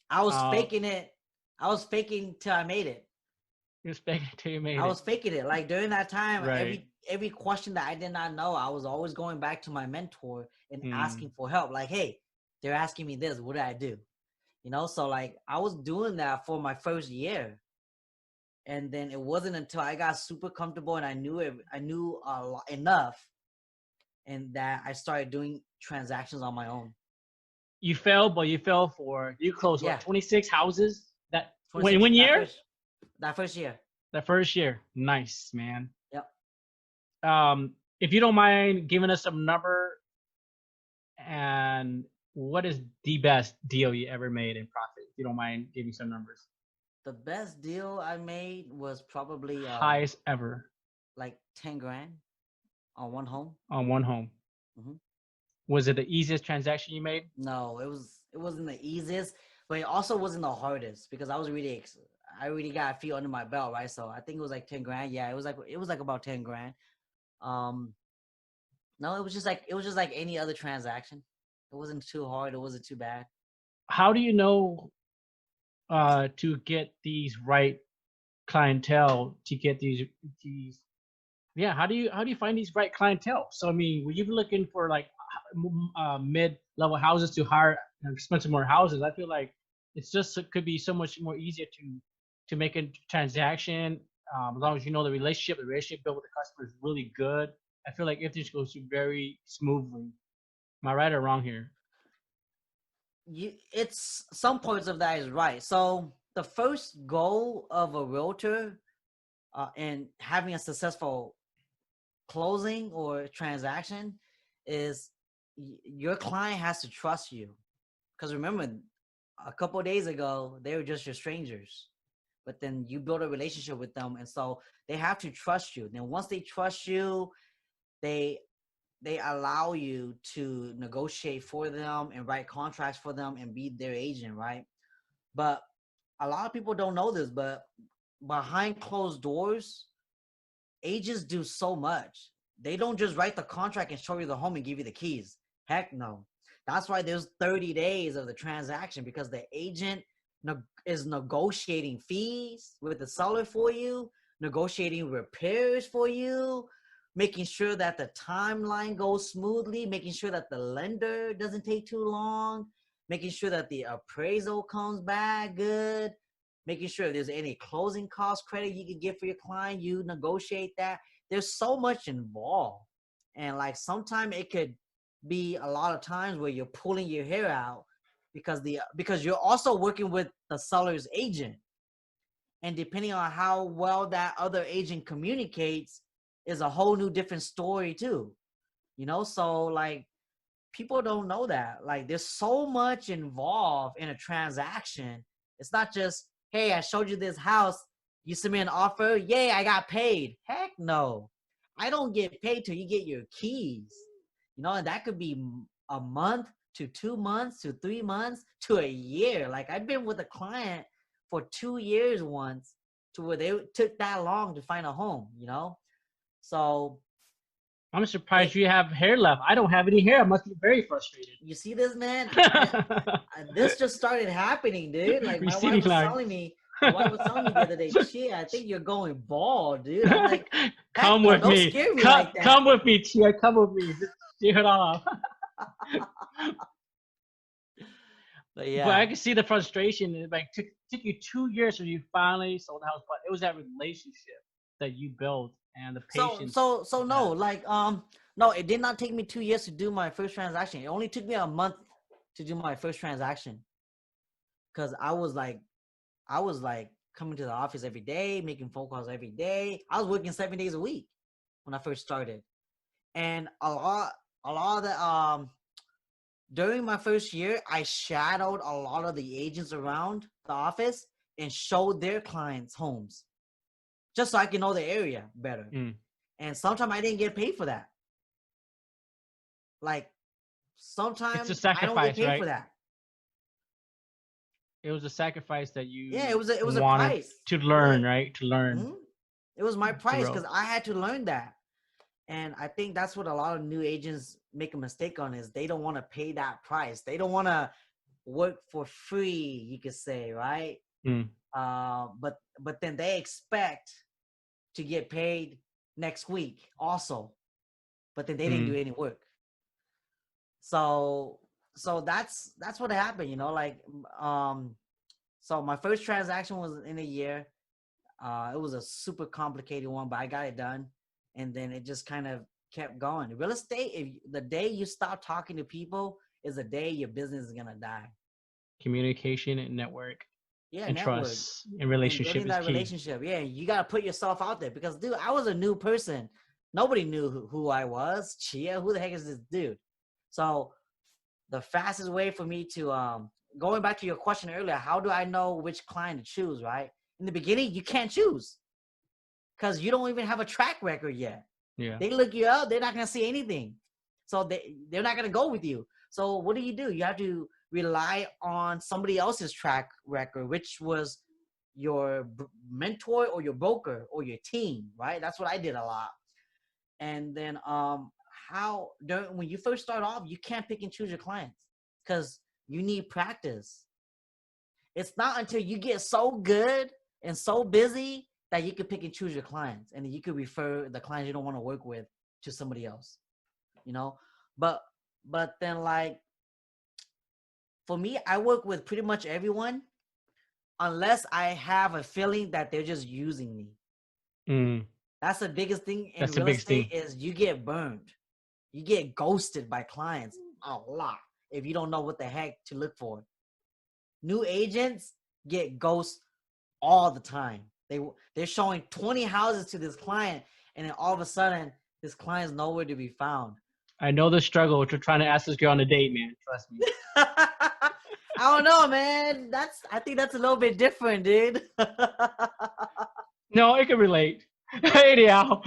I was faking it. I was faking till I made it. You were faking it till you made it. I was faking it. Like during that time, Right. every question that I did not know, I was always going back to my mentor and asking for help. Like, hey, they're asking me this. What do I do? You know, so like I was doing that for my first year. And then it wasn't until I got super comfortable and I knew enough, and that I started doing transactions on my own. You failed, but you closed what, 26 houses? That 26, one year? That first year. That first year. Nice, man. Yep. If you don't mind giving us some number, and what is the best deal you ever made in profit? If you don't mind giving some numbers. The best deal I made was probably highest ever. Like 10 grand on one home. On one home. Mm-hmm. Was it the easiest transaction you made? No, it wasn't the easiest, but it also wasn't the hardest because I really got a few under my belt, right? So I think it was like 10 grand. Yeah, it was like about 10 grand. No, it was just like any other transaction. It wasn't too hard. It wasn't too bad. How do you know to get these right clientele, to get these how do you find these right clientele? So I mean, were you looking for like mid-level houses to hire expensive more houses? I feel like it could be so much more easier to make a transaction as long as you know the relationship built with the customer is really good. I feel like everything goes very smoothly. Am I right or wrong here? It's some parts of that is right. So the first goal of a realtor and having a successful closing or transaction is your client has to trust you. Because remember, a couple of days ago, they were just your strangers. But then you build a relationship with them. And so they have to trust you. Then once they trust you, they allow you to negotiate for them and write contracts for them and be their agent, right? But a lot of people don't know this, but behind closed doors, agents do so much. They don't just write the contract and show you the home and give you the keys. Heck no. That's why there's 30 days of the transaction, because the agent is negotiating fees with the seller for you, negotiating repairs for you, making sure that the timeline goes smoothly, making sure that the lender doesn't take too long, making sure that the appraisal comes back good, making sure if there's any closing cost credit you can get for your client, you negotiate that. There's so much involved. And like sometimes it could be a lot of times where you're pulling your hair out because you're also working with the seller's agent. And depending on how well that other agent communicates is a whole new different story too. You know, so like people don't know that. Like there's so much involved in a transaction. It's not just, hey, I showed you this house, you send me an offer, yay, I got paid. Heck no. I don't get paid till you get your keys. You know, and that could be a month to 2 months to 3 months to a year. Like I've been with a client for 2 years once to where they took that long to find a home, you know? So I'm surprised you have hair left. I don't have any hair. I must be very frustrated. You see this, man? This just started happening, dude. Like my wife was telling me the other day, Chia, I think you're going bald, dude. I'm like, come with me. Don't scare me like that. Come with me, Chia. Come with me. Just shear it off. But yeah. But I can see the frustration. It like took you 2 years when you finally sold the house, but it was that relationship that you built and the patience. So no, like no, it did not take me 2 years to do my first transaction. It only took me a month to do my first transaction. Cause I was like coming to the office every day, making phone calls every day. I was working 7 days a week when I first started. And a lot of the during my first year, I shadowed a lot of the agents around the office and showed their clients homes just so I can know the area better. And sometimes I didn't get paid for that. Like It's a sometimes I don't get sacrifice, paid right? for that. It was a sacrifice that you Yeah, it was a wanted price. to learn, Yeah. right? To learn, Mhm. It was my to price grow. because I had to learn that. And I think that's what a lot of new agents make a mistake on is they don't want to pay that price. They don't want to work for free, you could say, right? But then they expect to get paid next week also. But then they didn't do any work. So that's what happened, you know, like so my first transaction was in a year. It was a super complicated one, but I got it done. And then it just kind of kept going. Real estate, if the day you stop talking to people is the day your business is gonna die. Communication and network and Network trust and and relationship building is that key. relationship. Yeah, you gotta put yourself out there because, dude, I was a new person. Nobody knew who I was. Chia, who the heck is this dude? So the fastest way for me to going back to your question earlier, how do I know which client to choose, right? In the beginning, you can't choose because you don't even have a track record yet. Yeah. They look you up, they're not gonna see anything. So they're not gonna go with you. So what do? You have to rely on somebody else's track record, which was your mentor or your broker or your team, right? That's what I did a lot. And then when you first start off, you can't pick and choose your clients because you need practice. It's not until you get so good and so busy that you can pick and choose your clients, and then you can refer the clients you don't want to work with to somebody else, you know. But then, like, for me, I work with pretty much everyone unless I have a feeling that they're just using me. That's the biggest thing in real estate is you get burned. You get ghosted by clients a lot if you don't know what the heck to look for. New agents get ghosted all the time. They're showing 20 houses to this client, and then all of a sudden, this client's nowhere to be found. I know the struggle to trying to ask this girl on a date, man. Trust me. I don't know, man. I think that's a little bit different, dude. No, I can relate. Anyhow,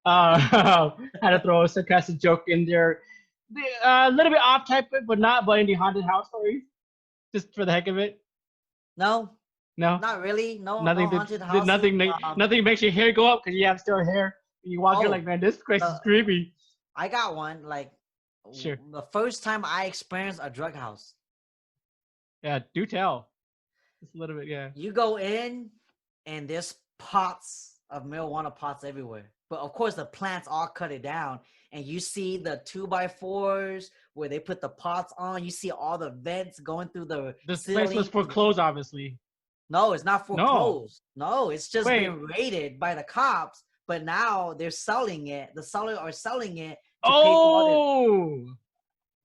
had to throw a sarcastic joke in there. A little bit off topic, but not by any haunted house stories. Just for the heck of it. No, No, not really. No nothing. haunted houses. Nothing makes your hair go up because you have still hair. You walk in like, man, this place is creepy. I got one. Like, sure. The first time I experienced a drug house. Yeah, do tell. Just a little bit, yeah. You go in, and there's pots of marijuana pots everywhere. But of course, the plants all cut it down, and you see the 2x4s where they put the pots on. You see all the vents going through the This ceiling. place was foreclosed, obviously. No, it's not foreclosed. No, it's just been raided by the cops. But now they're selling it. The seller are selling it to pay for all their...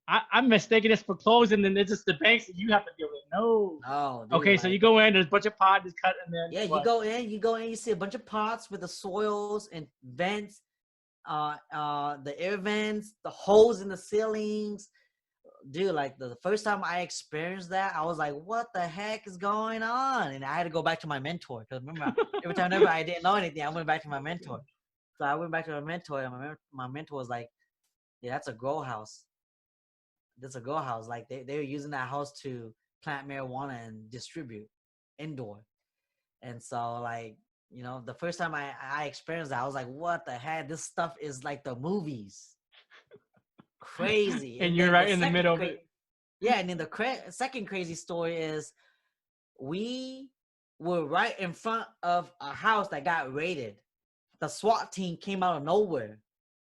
I'm mistaken this for clothes, and then it's just the banks that you have to deal with. No. Oh, dude, okay, so you go in, there's a bunch of pots cut, and then yeah, you go in, you see a bunch of pots with the soils and vents, the air vents, the holes in the ceilings. Dude, like the first time I experienced that, I was like, "What the heck is going on?" And I had to go back to my mentor because remember, every time I didn't know anything, I went back to my mentor. So I went back to my mentor, and my mentor was like, "Yeah, that's a grow house. That's a grow house. Like they were using that house to plant marijuana and distribute indoor." And so, like, you know, the first time I experienced that, I was like, "What the heck? This stuff is like the movies." Crazy. And you're right in the middle of it. Yeah, and then the second crazy story is we were right in front of a house that got raided. The SWAT team came out of nowhere,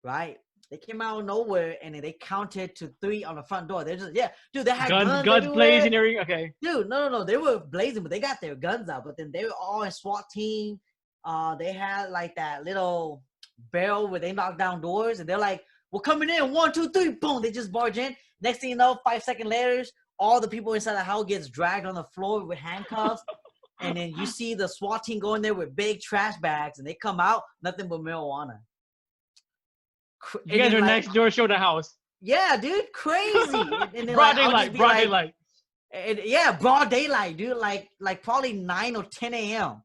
right? They came out of nowhere and then they counted to 3 on the front door. They're just, dude, they had guns blazing, everything. Okay. Dude, no, they were blazing, but they got their guns out. But then they were all in SWAT team. They had like that little barrel where they knock down doors, and they're like, "We're coming in, 1, 2, 3, boom!" They just barge in. Next thing you know, 5 seconds later, all the people inside the house gets dragged on the floor with handcuffs, and then you see the SWAT team go in there with big trash bags, and they come out, nothing but marijuana. You guys are next door, show the house. Yeah, dude, crazy. And then Broad like, daylight, broad daylight. And yeah, broad daylight, dude. Like probably 9 or 10 a.m.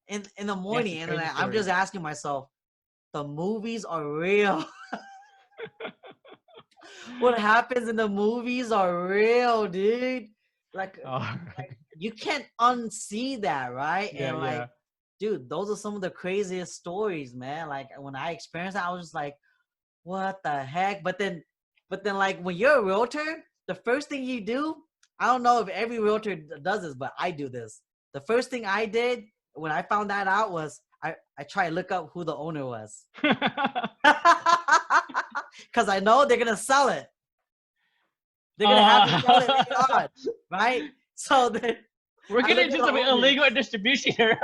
in the morning, and then I'm just asking myself, the movies are real. What happens in the movies are real, dude. Like you can't unsee that, right? Yeah, and like, dude, those are some of the craziest stories, man. Like when I experienced that, I was just like, what the heck? But then like when you're a realtor, the first thing you do, I don't know if every realtor does this, but I do this. The first thing I did when I found that out was I try to look up who the owner was. Because I know they're gonna sell it. They're gonna have to sell it later on, right? So we're getting into some illegal distribution here.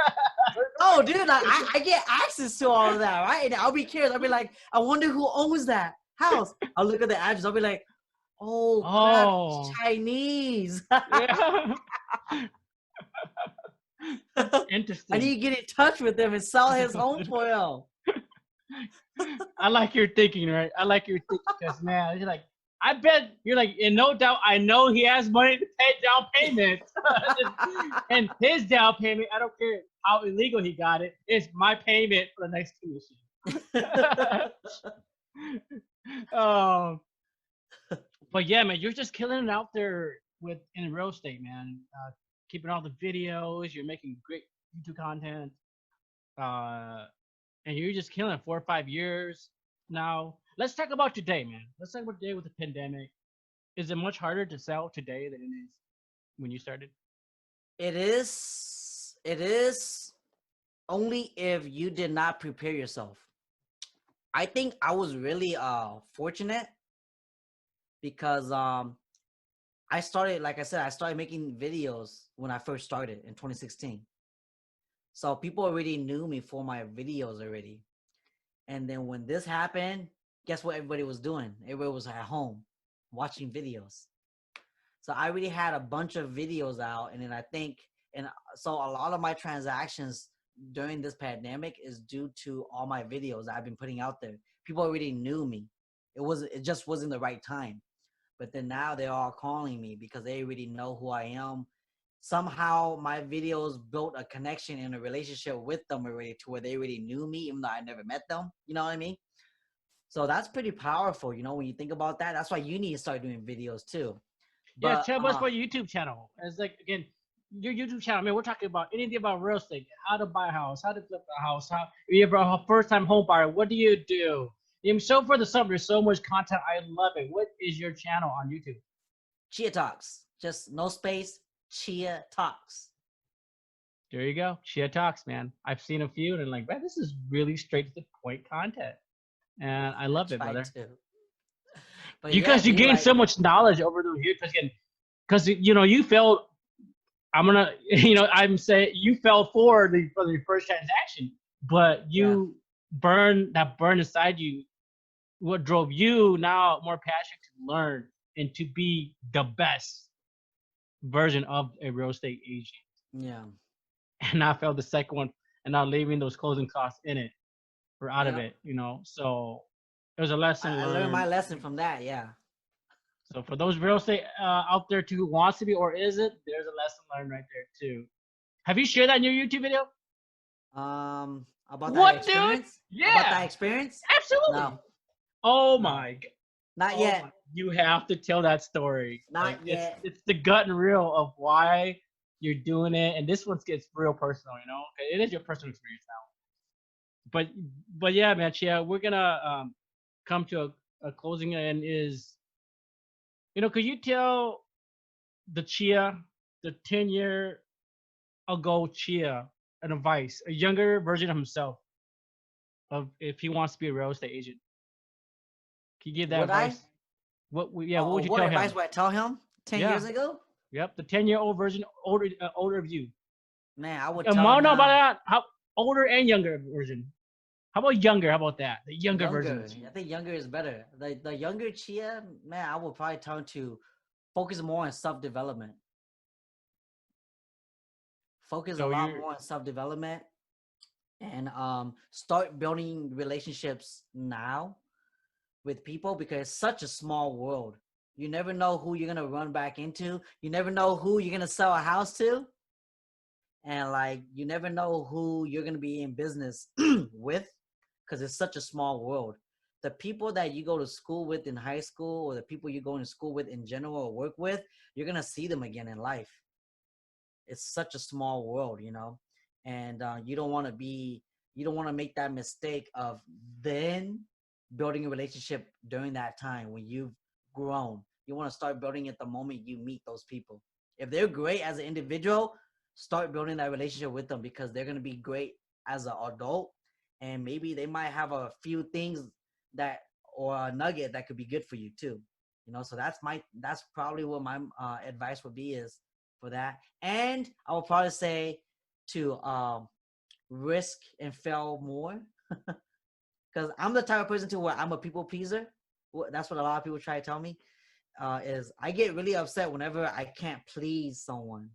Oh, dude, like I get access to all of that, right? And I'll be curious. I'll be like, I wonder who owns that house. I'll look at the address. I'll be like, oh, crap, it's Chinese. Yeah. Interesting. I need to get in touch with him and sell his home for him. I like your thinking, right? I like your thinking because, man, you're like, I bet you're like, in no doubt, I know he has money to pay down payment. And his down payment, I don't care how illegal he got it, it's my payment for the next commission. But yeah, man, you're just killing it out there in real estate, man. Keeping all the videos, you're making great YouTube content. And you're just killing it 4 or 5 years now. Let's talk about today, man. Let's talk about today with the pandemic. Is it much harder to sell today than it is when you started? It is. It is only if you did not prepare yourself. I think I was really fortunate because I started, like I said, I started making videos when I first started in 2016. So people already knew me for my videos already. And then when this happened, guess what everybody was doing? Everybody was at home watching videos. So I already had a bunch of videos out. And then I think, and so a lot of my transactions during this pandemic is due to all my videos that I've been putting out there. People already knew me. It just wasn't the right time. But then now they're all calling me because they already know who I am. Somehow my videos built a connection and a relationship with them already to where they already knew me, even though I never met them. You know what I mean? So that's pretty powerful, you know, when you think about that. That's why you need to start doing videos too. But, yeah, tell us about your YouTube channel. It's like, again, your YouTube channel, I mean, we're talking about anything about real estate, how to buy a house, how to flip a house, how you're a first-time home buyer, what do you do? So for the summer, there's so much content. I love it. What is your channel on YouTube? Chia Talks. Just no space. Chia Talks. There you go. Chia Talks, man. I've seen a few and I'm like, man, this is really straight to the point content. And I love it, brother. Because you gain so much knowledge over the years. Because you know, you felt, you fell for the first transaction, but you burn inside you. What drove you now more passion to learn and to be the best version of a real estate agent. Yeah. And I felt the second one and not leaving those closing costs in it or out of it, you know. So it was a lesson learned. I learned my lesson from that, yeah. So for those real estate out there too who wants to be or isn't, there's a lesson learned right there too. Have you shared that in your YouTube video? About that experience? Dude? Yeah. About that experience? Absolutely. No. Oh my God. Not yet. You have to tell that story. Not yet. It's the gut and real of why you're doing it. And this one gets real personal, you know? It is your personal experience now. But yeah, man, Chia, we're going to come to a closing and is, you know, could you tell the Chia, the 10-year ago Chia, an advice, a younger version of himself, of if he wants to be a real estate agent? Can you give that advice? What would you tell him? What advice would I tell him 10 years ago? Yep, the 10-year-old version, older of you. Man, I would tell him. No, about that. How older and younger version? How about younger? How about that? The younger version. I think younger is better. The younger Chia, man, I would probably tell him to focus more on self-development. Focus a lot more on self-development and start building relationships now. with people because it's such a small world. You never know who you're gonna run back into. You never know who you're gonna sell a house to, and like you never know who you're gonna be in business with, because it's such a small world. The people that you go to school with in high school, or the people you go to school with in general or work with, you're gonna see them again in life. It's such a small world, you know, and you don't want to make that mistake of then building a relationship during that time when you've grown. You want to start building it the moment you meet those people. If they're great as an individual, start building that relationship with them, because they're going to be great as an adult, and maybe they might have a few things that, or a nugget that could be good for you too, you know. So that's probably what my advice would be is for that. And I would probably say to risk and fail more, because I'm the type of person where I'm a people pleaser. That's what a lot of people try to tell me, is I get really upset whenever I can't please someone,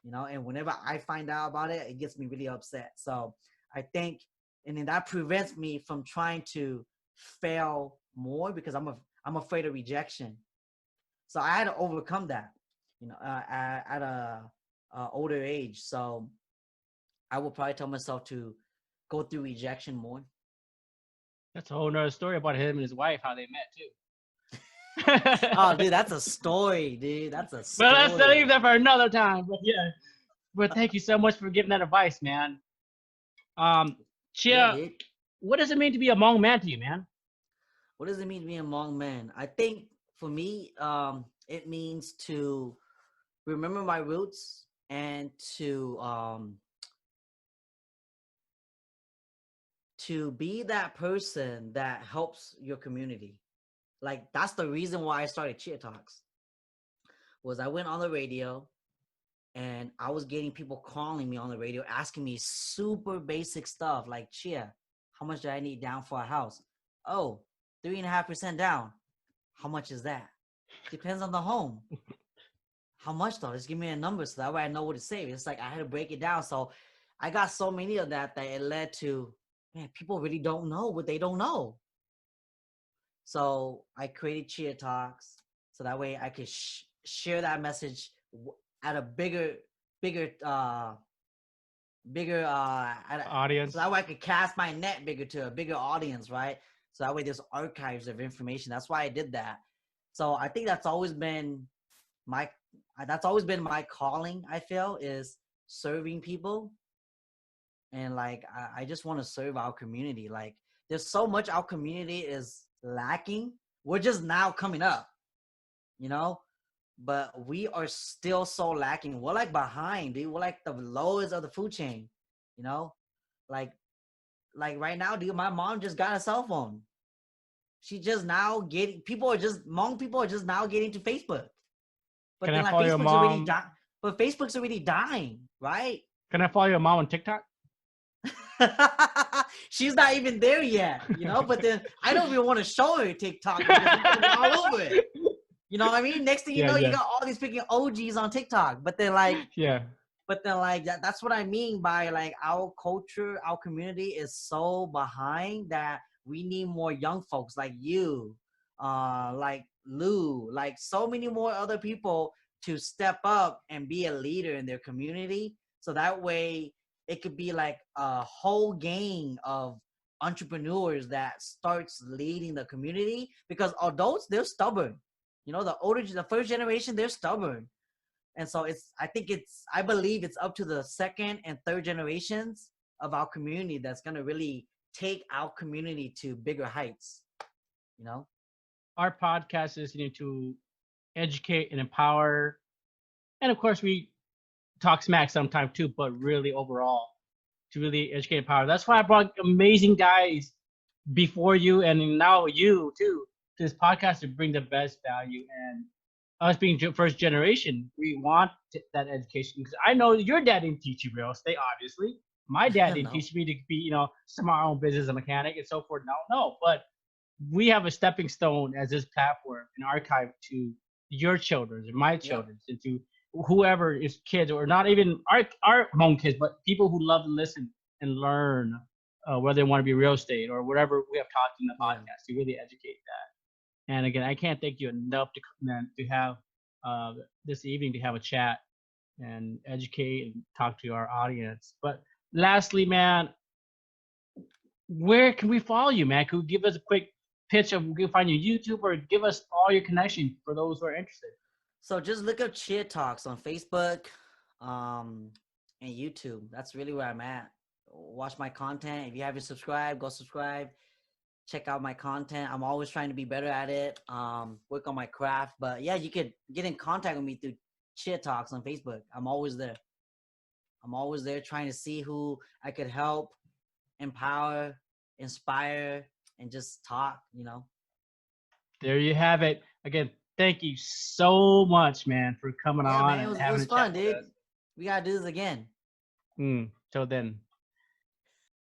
you know, and whenever I find out about it, it gets me really upset. So I think, and then that prevents me from trying to fail more, because I'm afraid of rejection. So I had to overcome that, you know, at a older age. So I will probably tell myself to go through rejection more. That's a whole nother story about him and his wife, how they met too. Oh, dude, that's a story, dude. That's a story. But let's leave that for another time. But yeah, but thank you so much for giving that advice, man. Chia, Yeah, what does it mean to be a Hmong man to you, man? what does it mean to be a Hmong man? I think for me, it means to remember my roots and to be that person that helps your community. Like, that's the reason why I started Chiatalks. Was I went on the radio and I was getting people calling me on the radio asking me super basic stuff like, Chia, how much do I need down for a house? Oh, 3.5% down. How much is that? Depends on the home. How much though? Just give me a number so that way I know what to say. It's like I had to break it down. So I got so many of that it led to, man, people really don't know what they don't know. So I created Chia Talks so that way I could share that message at a bigger Audience. So that way I could cast my net bigger to a bigger audience, right? So that way there's archives of information. That's why I did that. So I think that's always been my calling, I feel, is serving people. And like I just want to serve our community. Like, there's so much our community is lacking. We're just now coming up, you know, but we are still so lacking. We're like behind, dude. We're like the lowest of the food chain, you know. Like right now, dude, my mom just got a cell phone. She just now getting Hmong people are just now getting to Facebook. But Can then I like follow your mom? But Facebook's already dying, right? Can I follow your mom on TikTok? She's not even there yet, you know. But then I don't even want to show her TikTok because she's gonna be all over it. You know what I mean? Next thing you know, you got all these freaking OGs on TikTok. But then like, that's what I mean by like our culture, our community is so behind that we need more young folks like you, like Lou, like so many more other people to step up and be a leader in their community. So that way it could be like a whole gang of entrepreneurs that starts leading the community, because adults, they're stubborn. You know, the first generation, they're stubborn. And so I believe it's up to the second and third generations of our community that's going to really take our community to bigger heights, you know? Our podcast is to educate and empower. And of course, we talk smack sometimes too, but really overall to really educate and empower. That's why I brought amazing guys before you and now you too to this podcast to bring the best value. And us being first generation, we want that education, because I know your dad didn't teach you real estate, obviously. My dad didn't teach me to be, start my own business, a mechanic and so forth. No, but we have a stepping stone as this platform, an archive to your children and my children, and to whoever is kids, or not even our Hmong kids, but people who love to listen and learn whether they want to be real estate or whatever we have talked in the Yeah. podcast to really educate that. And again, I can't thank you enough to have this evening to have a chat and educate and talk to our audience. But lastly, man, where can we follow you, man? Could you give us a quick pitch of we can find you YouTube or give us all your connections for those who are interested? So just look up Chia Talks on Facebook and YouTube. That's really where I'm at. Watch my content. If you haven't subscribed, go subscribe. Check out my content. I'm always trying to be better at it. Work on my craft. But yeah, you could get in contact with me through Chia Talks on Facebook. I'm always there. I'm always there trying to see who I could help, empower, inspire, and just talk, you know. There you have it. Again, thank you so much, man, for coming Yeah, on man, and it having was a chat fun, with dude. us. We gotta do this again. Till then.